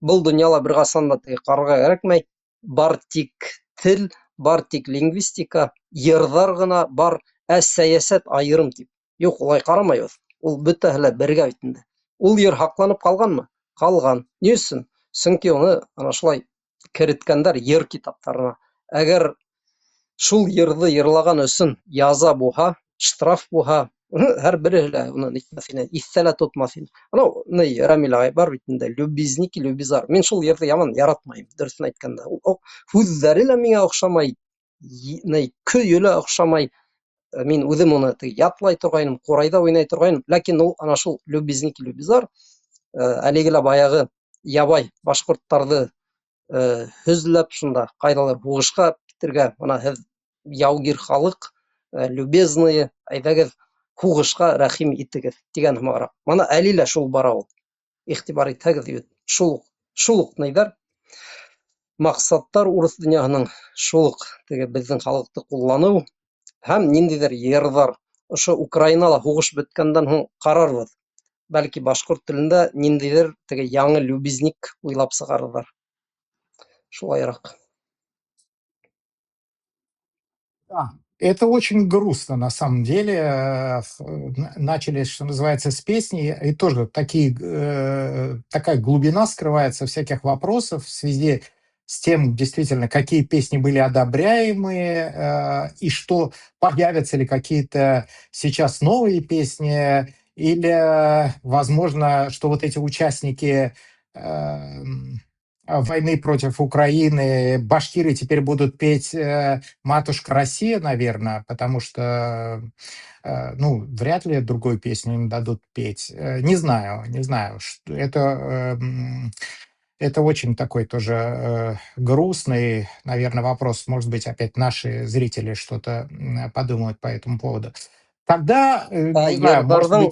Был донъяла бер ҡасан да теге ҡарарға кәрәкмәй. Бар тик тел, бар тик лингвистика, йырҙар ғына бар, сәйәсәт айырым тип. Юҡ, улай ҡарамайбыҙ. Ул бөтәһе лә бергә бит инде. Ул йыр һаҡланып ҡалғанмы? Ҡалған. Ни өсөн? Сөнки уны ана шулай кереткәндәр йыр китаптарына. Әгәр шул йырҙы йырлаған өсөн яза булһа, штраф булһа, һәр береһе лә уны иҫтә лә тотмаҫ ине. Анау Рәмил ағай бар бит инде, любезники, любизар. Мин шул йырҙы яман яратмайым, дөрөҫөн әйткәндә. Һүҙҙәре лә миңә оҡшамай, көйө лә оҡшамай. Мин үҙем уны ятлай торғайным, ҡурайҙа уйнай торғайным, ләкин ул ана шул любезники, любизар, әлеге лә баяғы ябай башҡорттарҙы һөзләп, шунда ҡайҙалыр һуғышҡа китергә, ана һеҙ яугир халыҡ, любезные, әйҙәгеҙ һуғышҡа рәхим итегеҙ, тигән һымағыраҡ. Мана әле лә шул бара ул. Иғтибар итһәгеҙ, шул уҡ нейҙәр. Маҡсаттар урыҫ донъяһының шул уҡ теге беҙҙең халыҡты ҡулланыу һәм ниндәйҙер йырҙар ошо Украинала һугыш беткәндән һуң ҡарарбыҙ. Бәлки башҡорт телендә ниндәйҙер теге яңы любезник уйлап сығарырҙар. Шулайыраҡ. Да, это очень грустно, на самом деле. Начали, что называется, с песни, и тоже такая глубина скрывается всяких вопросов в связи с тем, действительно, какие песни были одобряемые, и что появятся ли какие-то сейчас новые песни, или, возможно, что вот эти участники войны против Украины, башкиры теперь будут петь «Матушка Россия», наверное, потому что, ну, вряд ли другой песню им дадут петь. Не знаю, не знаю. Это очень такой тоже грустный, наверное, вопрос. Может быть, опять наши зрители что-то подумают по этому поводу. Тогда, не знаю, может Йырҙарҙың,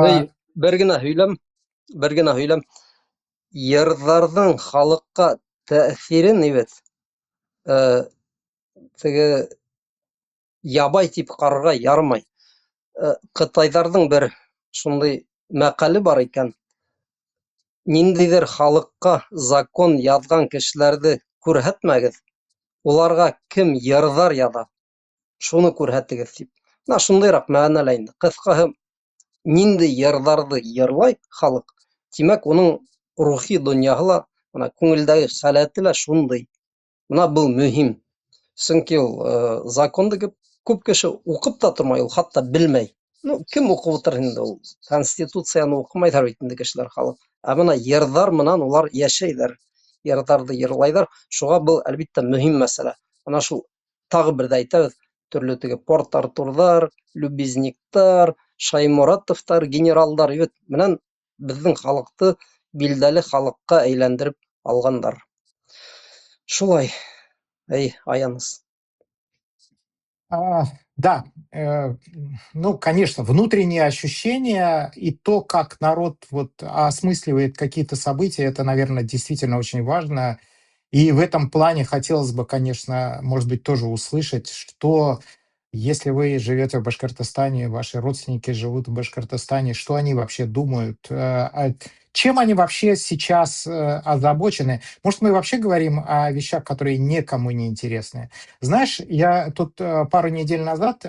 быть... бер генә һөйләм. Йырҙарҙың халыҡҡа тәьҫирен, теге ябай тип ҡарарға ярмай. Ҡытайҙарҙың бер шундай мәҡәле бар икән. Ниндәйҙер халыҡҡа закон яҙған кешеләрҙе күрһәтмәгеҙ, уларға кем йырҙар яҙа, шуны күрһәтегеҙ тип. Шундайыраҡ мәғәнәлә инде. Ҡыҫҡаһы, ниндәй йырҙарҙы йырлай халыҡ, тимәк, уның рухи донъяһы ла, күңелдәге хәләте лә шундай. Был мөһим. Сөнки ул законды күп кеше уҡып та тормай, ул хатта белмәй. Кем уҡып ултырыр инде ул? Конституцияны уҡымайҙар бит инде кешеләр, халыҡ. Ә бына йырҙар менән улар йәшәйҙәр, йырҙарҙы йырлайҙар. Шуға был, әлбиттә, мөһим мәсьәлә. Ана шул тағы бер дә әйтәбеҙ, төрлө теге Порт-Артурҙар, Любезниктар, Шайморатовтар, генералдар менән беҙҙең халыҡты билдәле халыҡҡа әйләндереп алғандар. Шулай, аяныс. Да, ну, конечно, внутренние ощущения и то, как народ вот осмысливает какие-то события, это, наверное, действительно очень важно. И в этом плане хотелось бы, конечно, может быть, тоже услышать, что если вы живете в Башкортостане, ваши родственники живут в Башкортостане, что они вообще думают, чем они вообще сейчас озабочены? Может, мы вообще говорим о вещах, которые никому не интересны? Знаешь, я тут пару недель назад,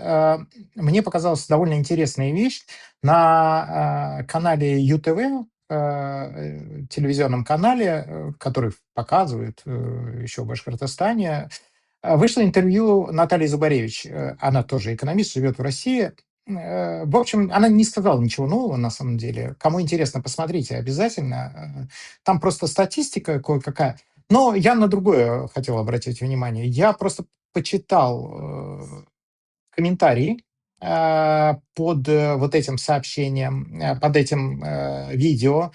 мне показалась довольно интересная вещь на канале ЮТВ, телевизионном канале, который показывают еще в Башкортостане, вышло интервью Натальи Зубаревич. Она тоже экономист, живет в России. В общем, она не сказала ничего нового, на самом деле. Кому интересно, посмотрите обязательно. Там просто статистика кое-какая. Но я на другое хотел обратить внимание. Я просто почитал комментарии под вот этим сообщением, под этим видео.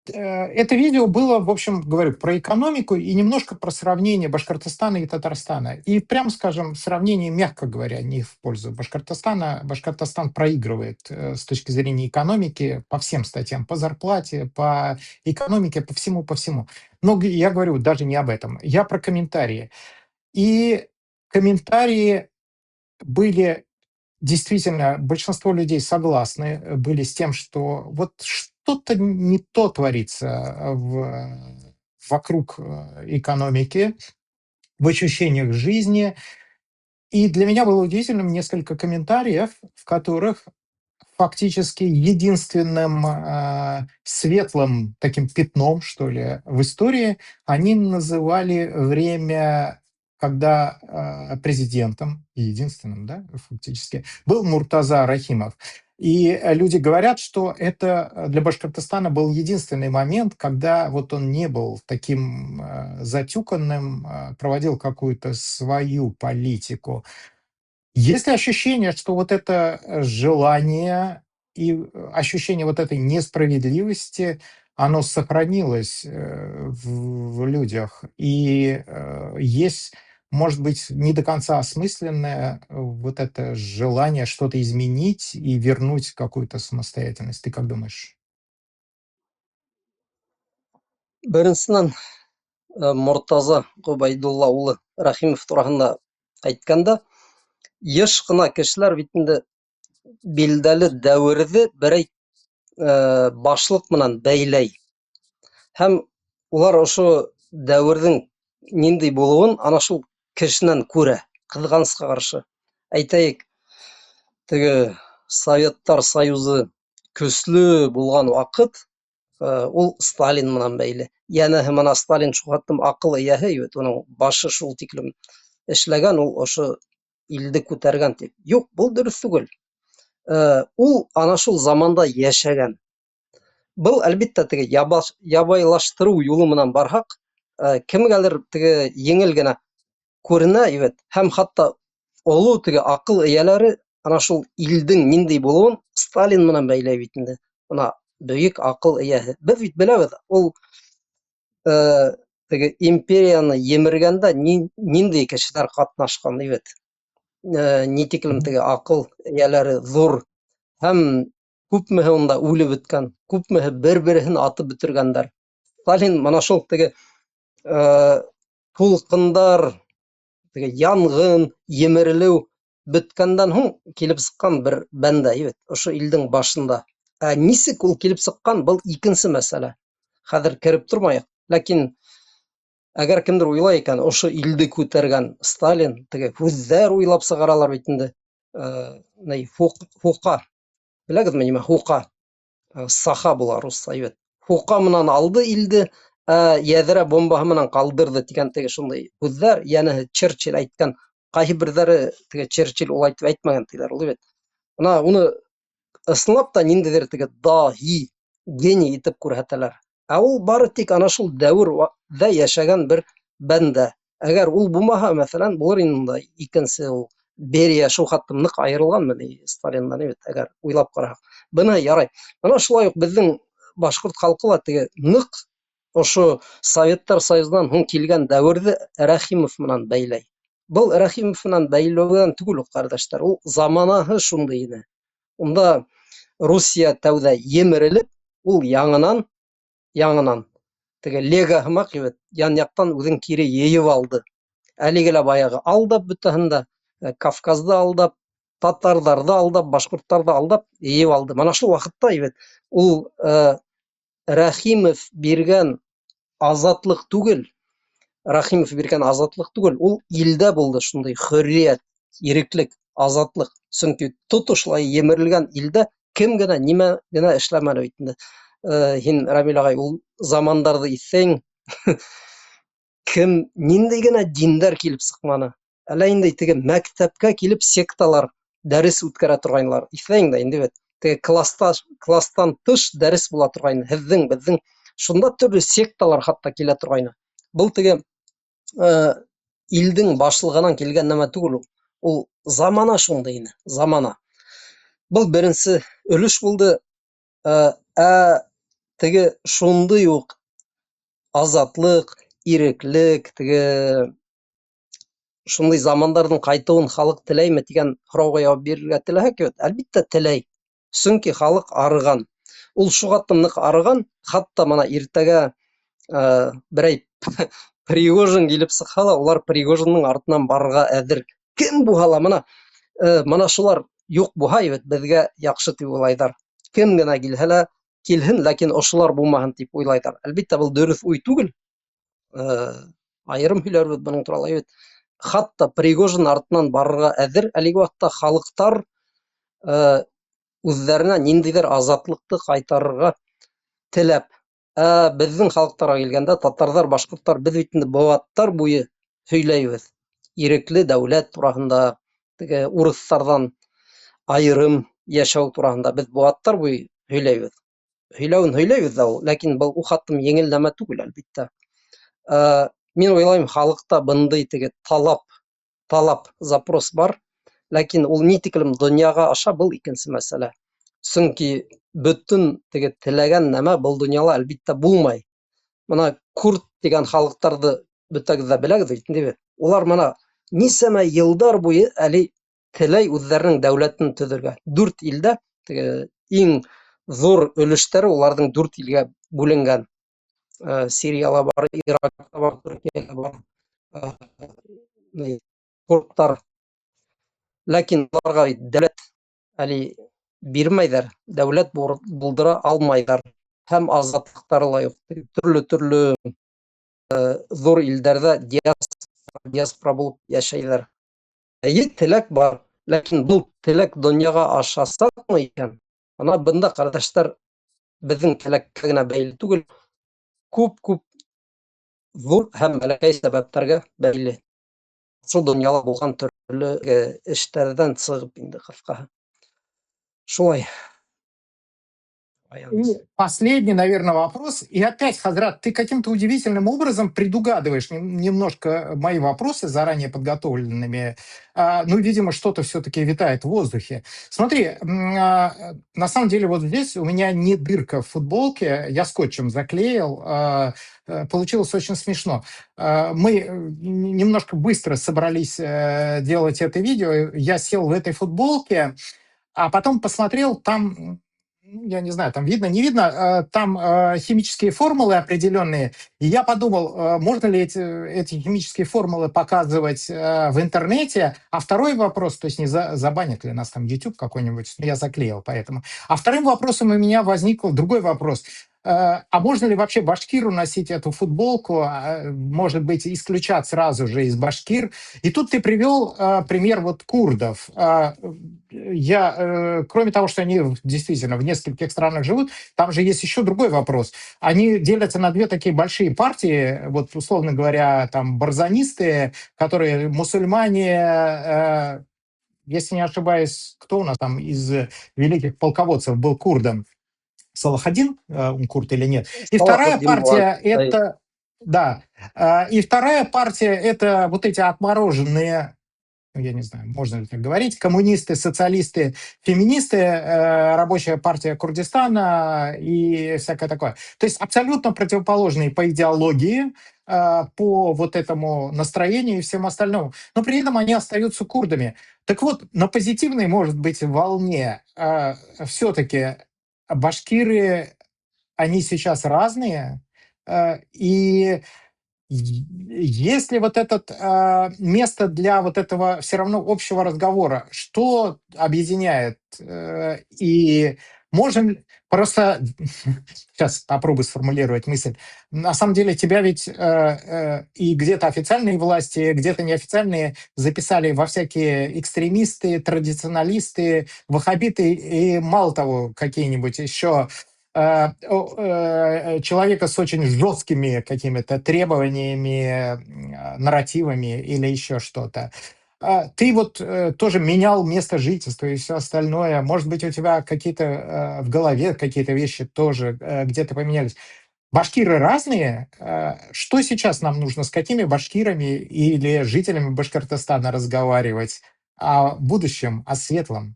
Это видео было, в общем, говорю, про экономику и немножко про сравнение Башкортостана и Татарстана. И, прям скажем, сравнение, мягко говоря, не в пользу Башкортостана. Башкортостан проигрывает с точки зрения экономики по всем статьям, по зарплате, по экономике, по всему, по всему. Но я говорю даже не об этом. Я про комментарии. И комментарии были... Действительно, большинство людей согласны были с тем, что вот что-то не то творится вокруг экономики, в ощущениях жизни. И для меня было удивительным несколько комментариев, в которых фактически единственным светлым таким пятном, что ли, в истории они называли время, когда президентом, единственным, да, фактически, был Муртаза Рахимов. И люди говорят, что это для Башкортостана был единственный момент, когда вот он не был таким затюканным, проводил какую-то свою политику. Есть ли ощущение, что вот это желание и ощущение вот этой несправедливости, оно сохранилось в людях? И есть, может быть, не до конца осмысленное вот это желание что-то изменить и вернуть какую-то самостоятельность? Ты как думаешь? Беренсенән, Мортаза Ғөбәйдулла улы Рәхимов тураһында әйткәндә, йыш ҡына кешеләр бит инде билдәле дәверҙе берәй башлыҡ менән бәйләй. Һәм улар ошо дәверҙең ниндәй булыуын ана шул кешенән күрә, ҡыҙғанысҡа ҡаршы. Әйтәйек, теге Советтар Союзы көслө булған ваҡыт, ул Сталин менән бәйле. Йәнәһе, мына Сталин шул ҡатын аҡыл эйәһе, уның башы шул тиклем эшләгән, ул ошо илде күтәргән тип. Юҡ, был дөрөҫ түгел. Ул ана шул заманда йәшәгән. Был, әлбиттә, теге ябайлаштырыу юлы менән барһаҡ, кемгәлер теге еңел генә күренә, һәм хатта оло теге аҡыл эйәләре ана шул илдең ниндәй булыуын Сталин менән бәйләй бит инде. Бына бөйөк аҡыл эйәһе. Беҙ бит беләбеҙ, ул теге империяны емергәндә ниндәй кешеләр ҡатнашҡан, ни тиклем теге аҡыл эйәләре ҙур, һәм күпмеһе унда үлеп бөткән, күпмеһе бер-береһен атып бөтөргәндәр. Сталин мана шул теге тулҡындар, теге янғын, емерелеү бөткәндән һуң килеп сыҡҡан бер бәндә, ошо илдең башында. Нисек ул килеп сыҡҡан, был икенсе мәсьәлә. Хәҙер кереп тормайыҡ. Ләкин әгәр кемдер уйлай икән, ошо илде күтәргән Сталин, теге һүҙҙәр уйлап сығаралар бит инде. Һуҡа. Беләгеҙме нимә һуҡа? Саха була русса, һуҡа менән алды илде, йәҙрә бомбаһы менән ҡалдырҙы тигән теге шундай һүҙҙәр, йәнәһе Черчилль әйткән, ҡайһы берҙәре теге Черчилль улай тип әйтмәгән тиҙәр, ул Бына уны ысынлап та ниндәйҙер теге даһи, гений итеп күрһәтәләр. Ул бары тик ана шул дәүерҙә йәшәгән бер бәндә. Әгәр ул булмаһа, мәҫәлән, булыр инде икенсе ул Берия шул хаттым ныҡ айырылғанмы Сталиндан, әгәр уйлап ҡараһаҡ. Быны ярай. Бына шулай уҡ беҙҙең башҡорт халҡы ла теге ныҡ ошо Советтар Союзынан һуң килгән дәүерҙе Рәхимов менән бәйләй. Был Рәхимов менән бәйләүҙән түгел, ҡәрҙәштәр, ул заманаһы шундай ине. Унда Русия тәүҙә емерелеп, ул яңынан теге лега һымаҡ, ян-яҡтан үҙен кире йыйып алды. Әлеге лә баяғы алдап бөтәһен дә, Кавказды алдап, татарҙарҙы алдап, башҡорттарҙы алдап йыйып алды. Мана шул ваҡытта ул Рәхимов биргән азатлык түгел, ул илдә булды шундай хөрриәт, иреклек, азатлык. Сөнки тотошлай емерелгән илдә кем генә, нимә генә эшләмәне бит инде. Һин, Рамил ағай, ул замандарҙы иҫәйһең, кем, ниндәй генә диндәр килеп сыҡманы. Әллә инде теге мәктәпкә килеп секталар дәрес үткәрә торғайнылар. Иҫәйһең дә инде теге кластан тыш дәрес була торғайны. Һеҙҙең, беҙҙең шунда төрлө секталар хатта килә торғайны. Был теге илдең башлығынан килгән нәмә түгел, ул замана шундай ине, замана. Был беренсе өлөш булды. Теге шундай уҡ азатлык, иреклек, теге шундай замандарҙың ҡайтыуын халыҡ теләйме тигән һорауға яуап бирергә теләһәк, әлбиттә теләй. Сөнки халыҡ арыған. Ул шуға ныҡ арыған, хатта мына иртәгә берәй Пригожин килеп сыҡһа ла, улар Пригожиндың артынан барырға әҙер. Кем буһа ла, мына шулар юҡ буһа, беҙгә яҡшы тип уйлайҙар. Кем генә килһә лә килһен, ләкин ошолар булмаһын тип уйлайҙар. Әлбиттә, был дөрөҫ уй түгел. Айырым һөйләрбеҙ бының турала. Хатта Пригожин артынан барырға әҙер, әлеге ваҡытта халыҡтар үҙҙәренә ниндәйҙер азатлыҡты ҡайтарырға теләп. Беҙҙең халыҡтарға килгәндә, татарҙар, башҡорттар, беҙ бит инде быуаттар буйы һөйләйбеҙ. Ирекле дәүләт тураһында, теге урыҫтарҙан айырым йәшәү тураһында беҙ быуаттар буйы һөйләйбеҙ. Һөйләйбеҙ ҙә ул, ләкин был хаттым еңел нәмә түгел, әлбиттә. Мин уйлайым, халыҡта бындай теге талап, запрос бар, ләкин ул ни тиклем донъяға аша, был икенсе мәсьәлә. Сөнки бөтөн теге теләгән нәмә был донъяла әлбиттә булмай. Мына курд дигән халыҡтарҙы бөтәгеҙ ҙә беләгеҙ бит инде. Улар мына нисәмә йылдар буйы әле теләй үҙҙәренең дәүләтен төҙөргә. 4 илдә теге иң ҙур өлөштәре уларҙың 4 илгә бүленгән. Сирияла бар, Иракта бар, Төркиәлә бар, курдтар. Ләкин уларға дәүләт әле бирмәйҙәр, дәүләт булдыра алмайҙар һәм азатлыҡтары ла юҡ. Төрлө ҙур илдәрҙә диаспора булып йәшәйҙәр. Эйе, теләк бар, ләкин был теләк донъяға ашасаҡмы икән? Ана бында, ҡәрҙәштәр, беҙҙең теләккә генә бәйле түгел, күп ҙур һәм бәләкәй сәбәптәргә бәйле. Шул донъяла булған төрлө эштәрҙән сығып инде, ҡыҫҡаһы. Шулай. И последний, наверное, вопрос. И опять, Хазрат, ты каким-то удивительным образом предугадываешь немножко мои вопросы, заранее подготовленными. Ну, видимо, что-то все-таки витает в воздухе. Смотри, на самом деле вот здесь у меня не дырка в футболке, я скотчем заклеил. Получилось очень смешно. Мы немножко быстро собрались делать это видео. Я сел в этой футболке, а потом посмотрел, там, я не знаю, там видно, не видно, там химические формулы определенные. И я подумал, можно ли эти химические формулы показывать в интернете. А второй вопрос, то есть не забанит ли нас там YouTube какой-нибудь, я заклеил поэтому. А вторым вопросом у меня возник другой вопрос. А можно ли вообще башкиру носить эту футболку? Может быть, исключать сразу же из башкир? И тут ты привел пример вот курдов. Кроме того, что они действительно в нескольких странах живут, там же есть еще другой вопрос. Они делятся на две такие большие партии, вот условно говоря, там барзанисты, которые мусульмане, если не ошибаюсь, кто у нас там из великих полководцев был курдом? Салахадин, он курд или нет. И вторая партия это... Да. И вторая партия это вот эти отмороженные, я не знаю, можно ли так говорить, коммунисты, социалисты, феминисты, рабочая партия Курдистана и всякое такое. То есть абсолютно противоположные по идеологии, по вот этому настроению и всем остальному. Но при этом они остаются курдами. Так вот, на позитивной, может быть, волне все-таки башкиры, они сейчас разные, и есть ли вот это место для вот этого все равно общего разговора? Что объединяет? И можем просто... Сейчас попробую сформулировать мысль. На самом деле тебя ведь и где-то официальные власти, где-то неофициальные записали во всякие экстремисты, традиционалисты, ваххабиты и, мало того, какие-нибудь еще человека с очень жесткими какими-то требованиями, нарративами или еще что-то. Ты вот тоже менял место жительства и все остальное. Может быть, у тебя какие-то в голове какие-то вещи тоже где-то поменялись. Башкиры разные. Что сейчас нам нужно? С какими башкирами или жителями Башкортостана разговаривать? О будущем, о светлом?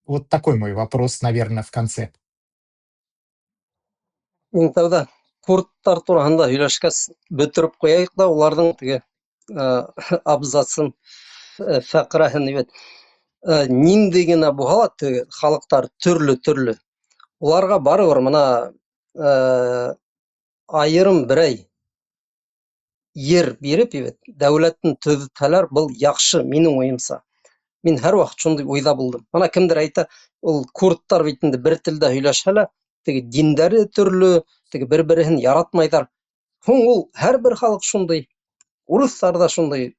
Вот такой мой вопрос, наверное, в конце. Иң тәүҙә курдтар тураһында һөйләшкәс, бөтөрөп ҡуяйыҡ та уларҙың теге абзацын, фәҡрәһен, ниндәй генә булһа ла теге халыҡтар төрлө. Уларға барыбер мына айырым берәй ер биреп, дәүләтен төҙөтһәләр, был яҡшы, минең уйымса. Мин һәр ваҡыт шундай уйҙа булдым. Ана кемдер әйтә, ул курдтар бит инде бер телдә һөйләшһә лә, теге диндәре төрлө, теге бер-береһен яратмайҙар. Һуң ул һәр бер халыҡ шундай. Урыҫтар да шундай.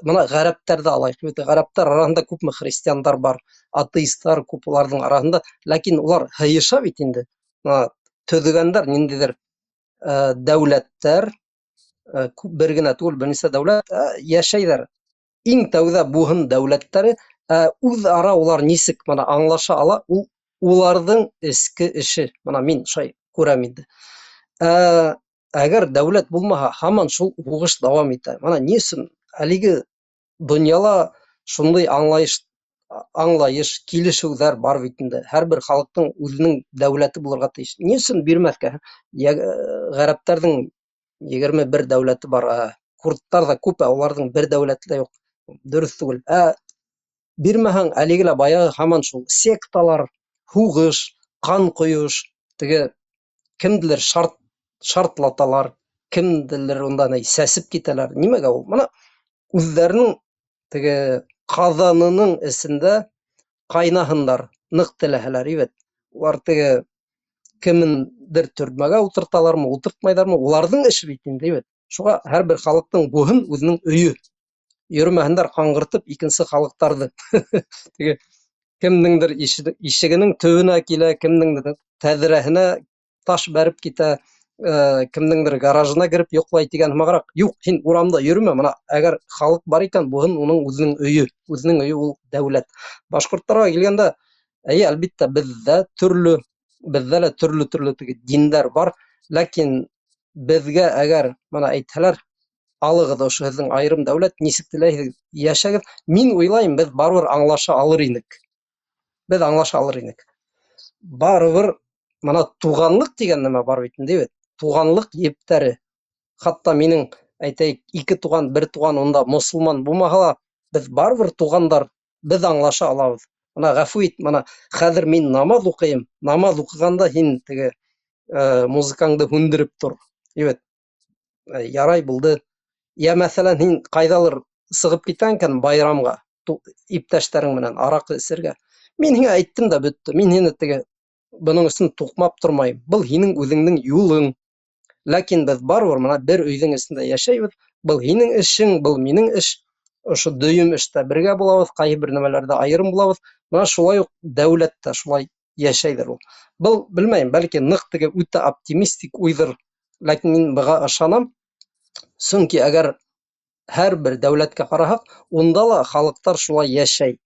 Мына ғәрәптәрҙе алайыҡ. Ғәрәптәр араһында күпме христиандар бар, атеисттар күп уларҙың араһында, ләкин улар һыйыша бит инде. Төҙөгәндәр ниндәйҙер дәүләттәр, бер генә түгел, бер нисә дәүләт йәшәйҙәр. Иң тәүҙә буһын дәүләттәре үҙ-ара улар нисек аңлаша ала, уларҙың эске эше. Мына мин шай күрәм инде. Әгәр дәүләт булмаһа, һаман шул һуғыш дауам итә. Мана ни өсөн әлеге донъяла шундай аңлайыш, килешеүҙәр бар бит инде. Һәр бер халыҡтың үҙенең дәүләте булырға тейеш. Ни өсөн бирмәҫкә? Ғәрәптәрҙең 21 дәүләте бар. Курдтар да күп, уларҙың бер дәүләте лә юҡ. Дөрөҫ түгел. Бирмәһәң, әлеге лә баяғы һаман шул секталар, һуғыш, ҡан ҡойош, теге кемделер шартлаталар, кемделер унда сәсеп китәләр. Нимәгә ул? Мына үҙҙәренең теге ҡаҙанының эсендә кайнаһындар, нык теләһәләр, ибет. Улар теге кемендер төрмәгә утырталармы, утыртмайҙармы, уларҙың эше бит инде, ибет. Шуға һәр бер халыҡтың буһын үҙенең өйө. Йөрөмәһендәр ҡаңғыртып икенсе халыҡтарҙы. Теге кемдеңдер ишегенең төбөнә килә, кемдеңдер тәҙрәһенә таш бәреп китә, кемдеңдер гаражына кереп йоҡлай тигән һымағыраҡ. Юҡ, һин урамда йөрөмә, бына әгәр халыҡ бар икән, буһын уның үҙенең өйө. Үҙенең өйө ул дәүләт. Башҡорттарға килгәндә, эйе, әлбиттә, беҙҙә лә төрлө теге диндәр бар, ләкин беҙгә әгәр, бына әйтһәләр, алығыҙ ошо һеҙҙең айырым дәүләт, нисек теләйһегеҙ йәшәгеҙ, мин уйлайым, беҙ барыбер аңлаша алыр инек. Беҙ аңлаша алыр инек. Барыбер, мына туғанлыҡ тигән нәмә бар бит инде, бит. Туғанлыҡ ептәре. Хатта минең, әйтәйек, 2 туған, 1 туған унда мосолман булмаһа ла, беҙ барыбер туғандар, беҙ аңлаша алабыҙ. Мына ғәфү ит, мына хәҙер мин намаҙ уҡыйым. Намаҙ уҡығанда һин теге музыкаңды һүндереп тор. Ебет, ярай булды. Я, мәҫәлән, һин ҡайҙалыр сығып китән икән байрамға, иптәштәрең менән араҡы эсергә. Мин һиңә әйттем дә бөттө. Мин һине теге бының өсөн туҡмап тормайым. Был һинең үҙеңдең юлың. Ләкин беҙ барыбер мына бер өйҙөң эсендә йәшәйбеҙ. Был һинең эшең, был минең эш. Ошо дөйөм эштә бергә булабыҙ, ҡайһы бер нәмәләрҙә айырым булабыҙ. Мына шулай уҡ дәүләттә шулай йәшәйҙер ул. Был, белмәйем, бәлки ныҡ теге үтә оптимистик уйҙыр. Ләкин мин быға ышанам. Сөнки әгәр һәр бер дәүләткә ҡараһаҡ, унда ла халыҡтар шулай йәшәй.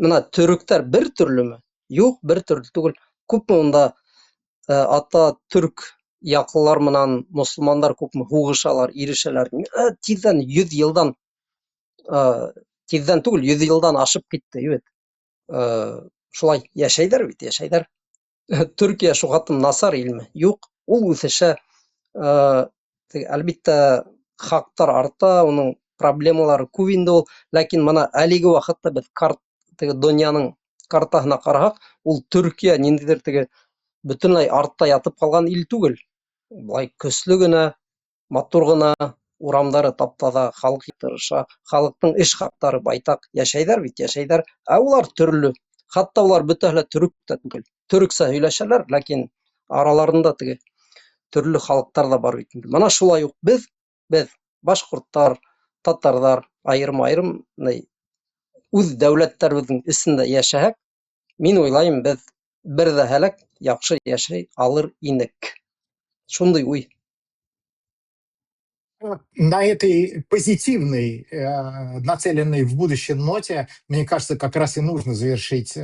Мына төрөктәр бер төрлөмө? Юҡ, бер төрлө түгел. Күпме унда ата төрк яҡлылар менән мосолмандар күпме һуғышалар, ирешәләр. Тиҙҙән 100 йылдан, тиҙҙән түгел, 100 йылдан ашып китте, ебет. Шулай йәшәйҙәр бит, йәшәйҙәр. Төркиә шуғатым насар илме? Юҡ, ул үҫешә. Әлбиттә, хаҡтар арта, уның проблемалары күп инде ул. Ләкин мына әлеге ваҡытта беҙ теге донъяның картаһына ҡараһаҡ, ул Төркиә ниндәйҙер теге бөтөнләй артта ятып ҡалған ил түгел. Былай көслө генә, матур ғына, урамдары таптаҙа, халыҡ тырыша, халыҡтың эш хаҡтары байтаҡ. Йәшәйҙәр бит, йәшәйҙәр. Ә улар төрлө. Хатта улар бөтәһе лә төрөк тә түгел. Төрөксә һөйләшәләр, ләкин араларында теге төрлө халыҡтар ҙа бар бит. Мына шулай уҡ беҙ, башҡорттар, татарҙар, айырым-айырым үҙ дәүләттәребеҙҙең эсендә йәшәһәк, мин уйлайым, беҙ бер ҙә һәләк яҡшы йәшәй алыр инек. Шундай уй. На этой позитивной, нацеленной в будущее ноте, мне кажется, как раз и нужно завершить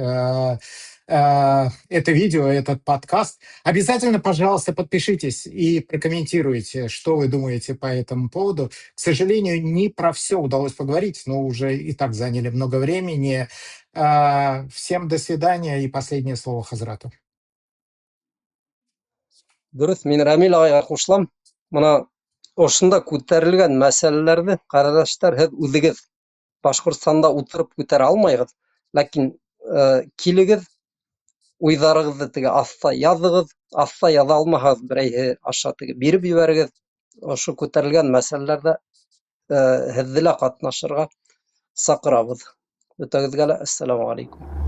это видео, этот подкаст. Обязательно, пожалуйста, подпишитесь и прокомментируйте, что вы думаете по этому поводу. К сожалению, не про все удалось поговорить, но уже и так заняли много времени. Всем до свидания и последнее слово Хазрату. Дөрөҫ, мин Рәмил ағайға ҡушылам. Мына ошонда күтәрелгән мәсьәләләрҙе, ҡәрҙәштәр, һеҙ үҙегеҙ Башҡортостанда ултырып күтәрә алмайһығыҙ. Ләкин килегеҙ, уйҙарығыҙҙы теге аҫта яҙығыҙ, аҫта яҙа алмаһағыҙ, берәйһе аша теге биреп ебәрегеҙ. Ошо күтәрелгән мәсьәләләрҙә һеҙҙе лә ҡатнашырға саҡырабыҙ. Бөтәгеҙгә лә әссәламу алейкум.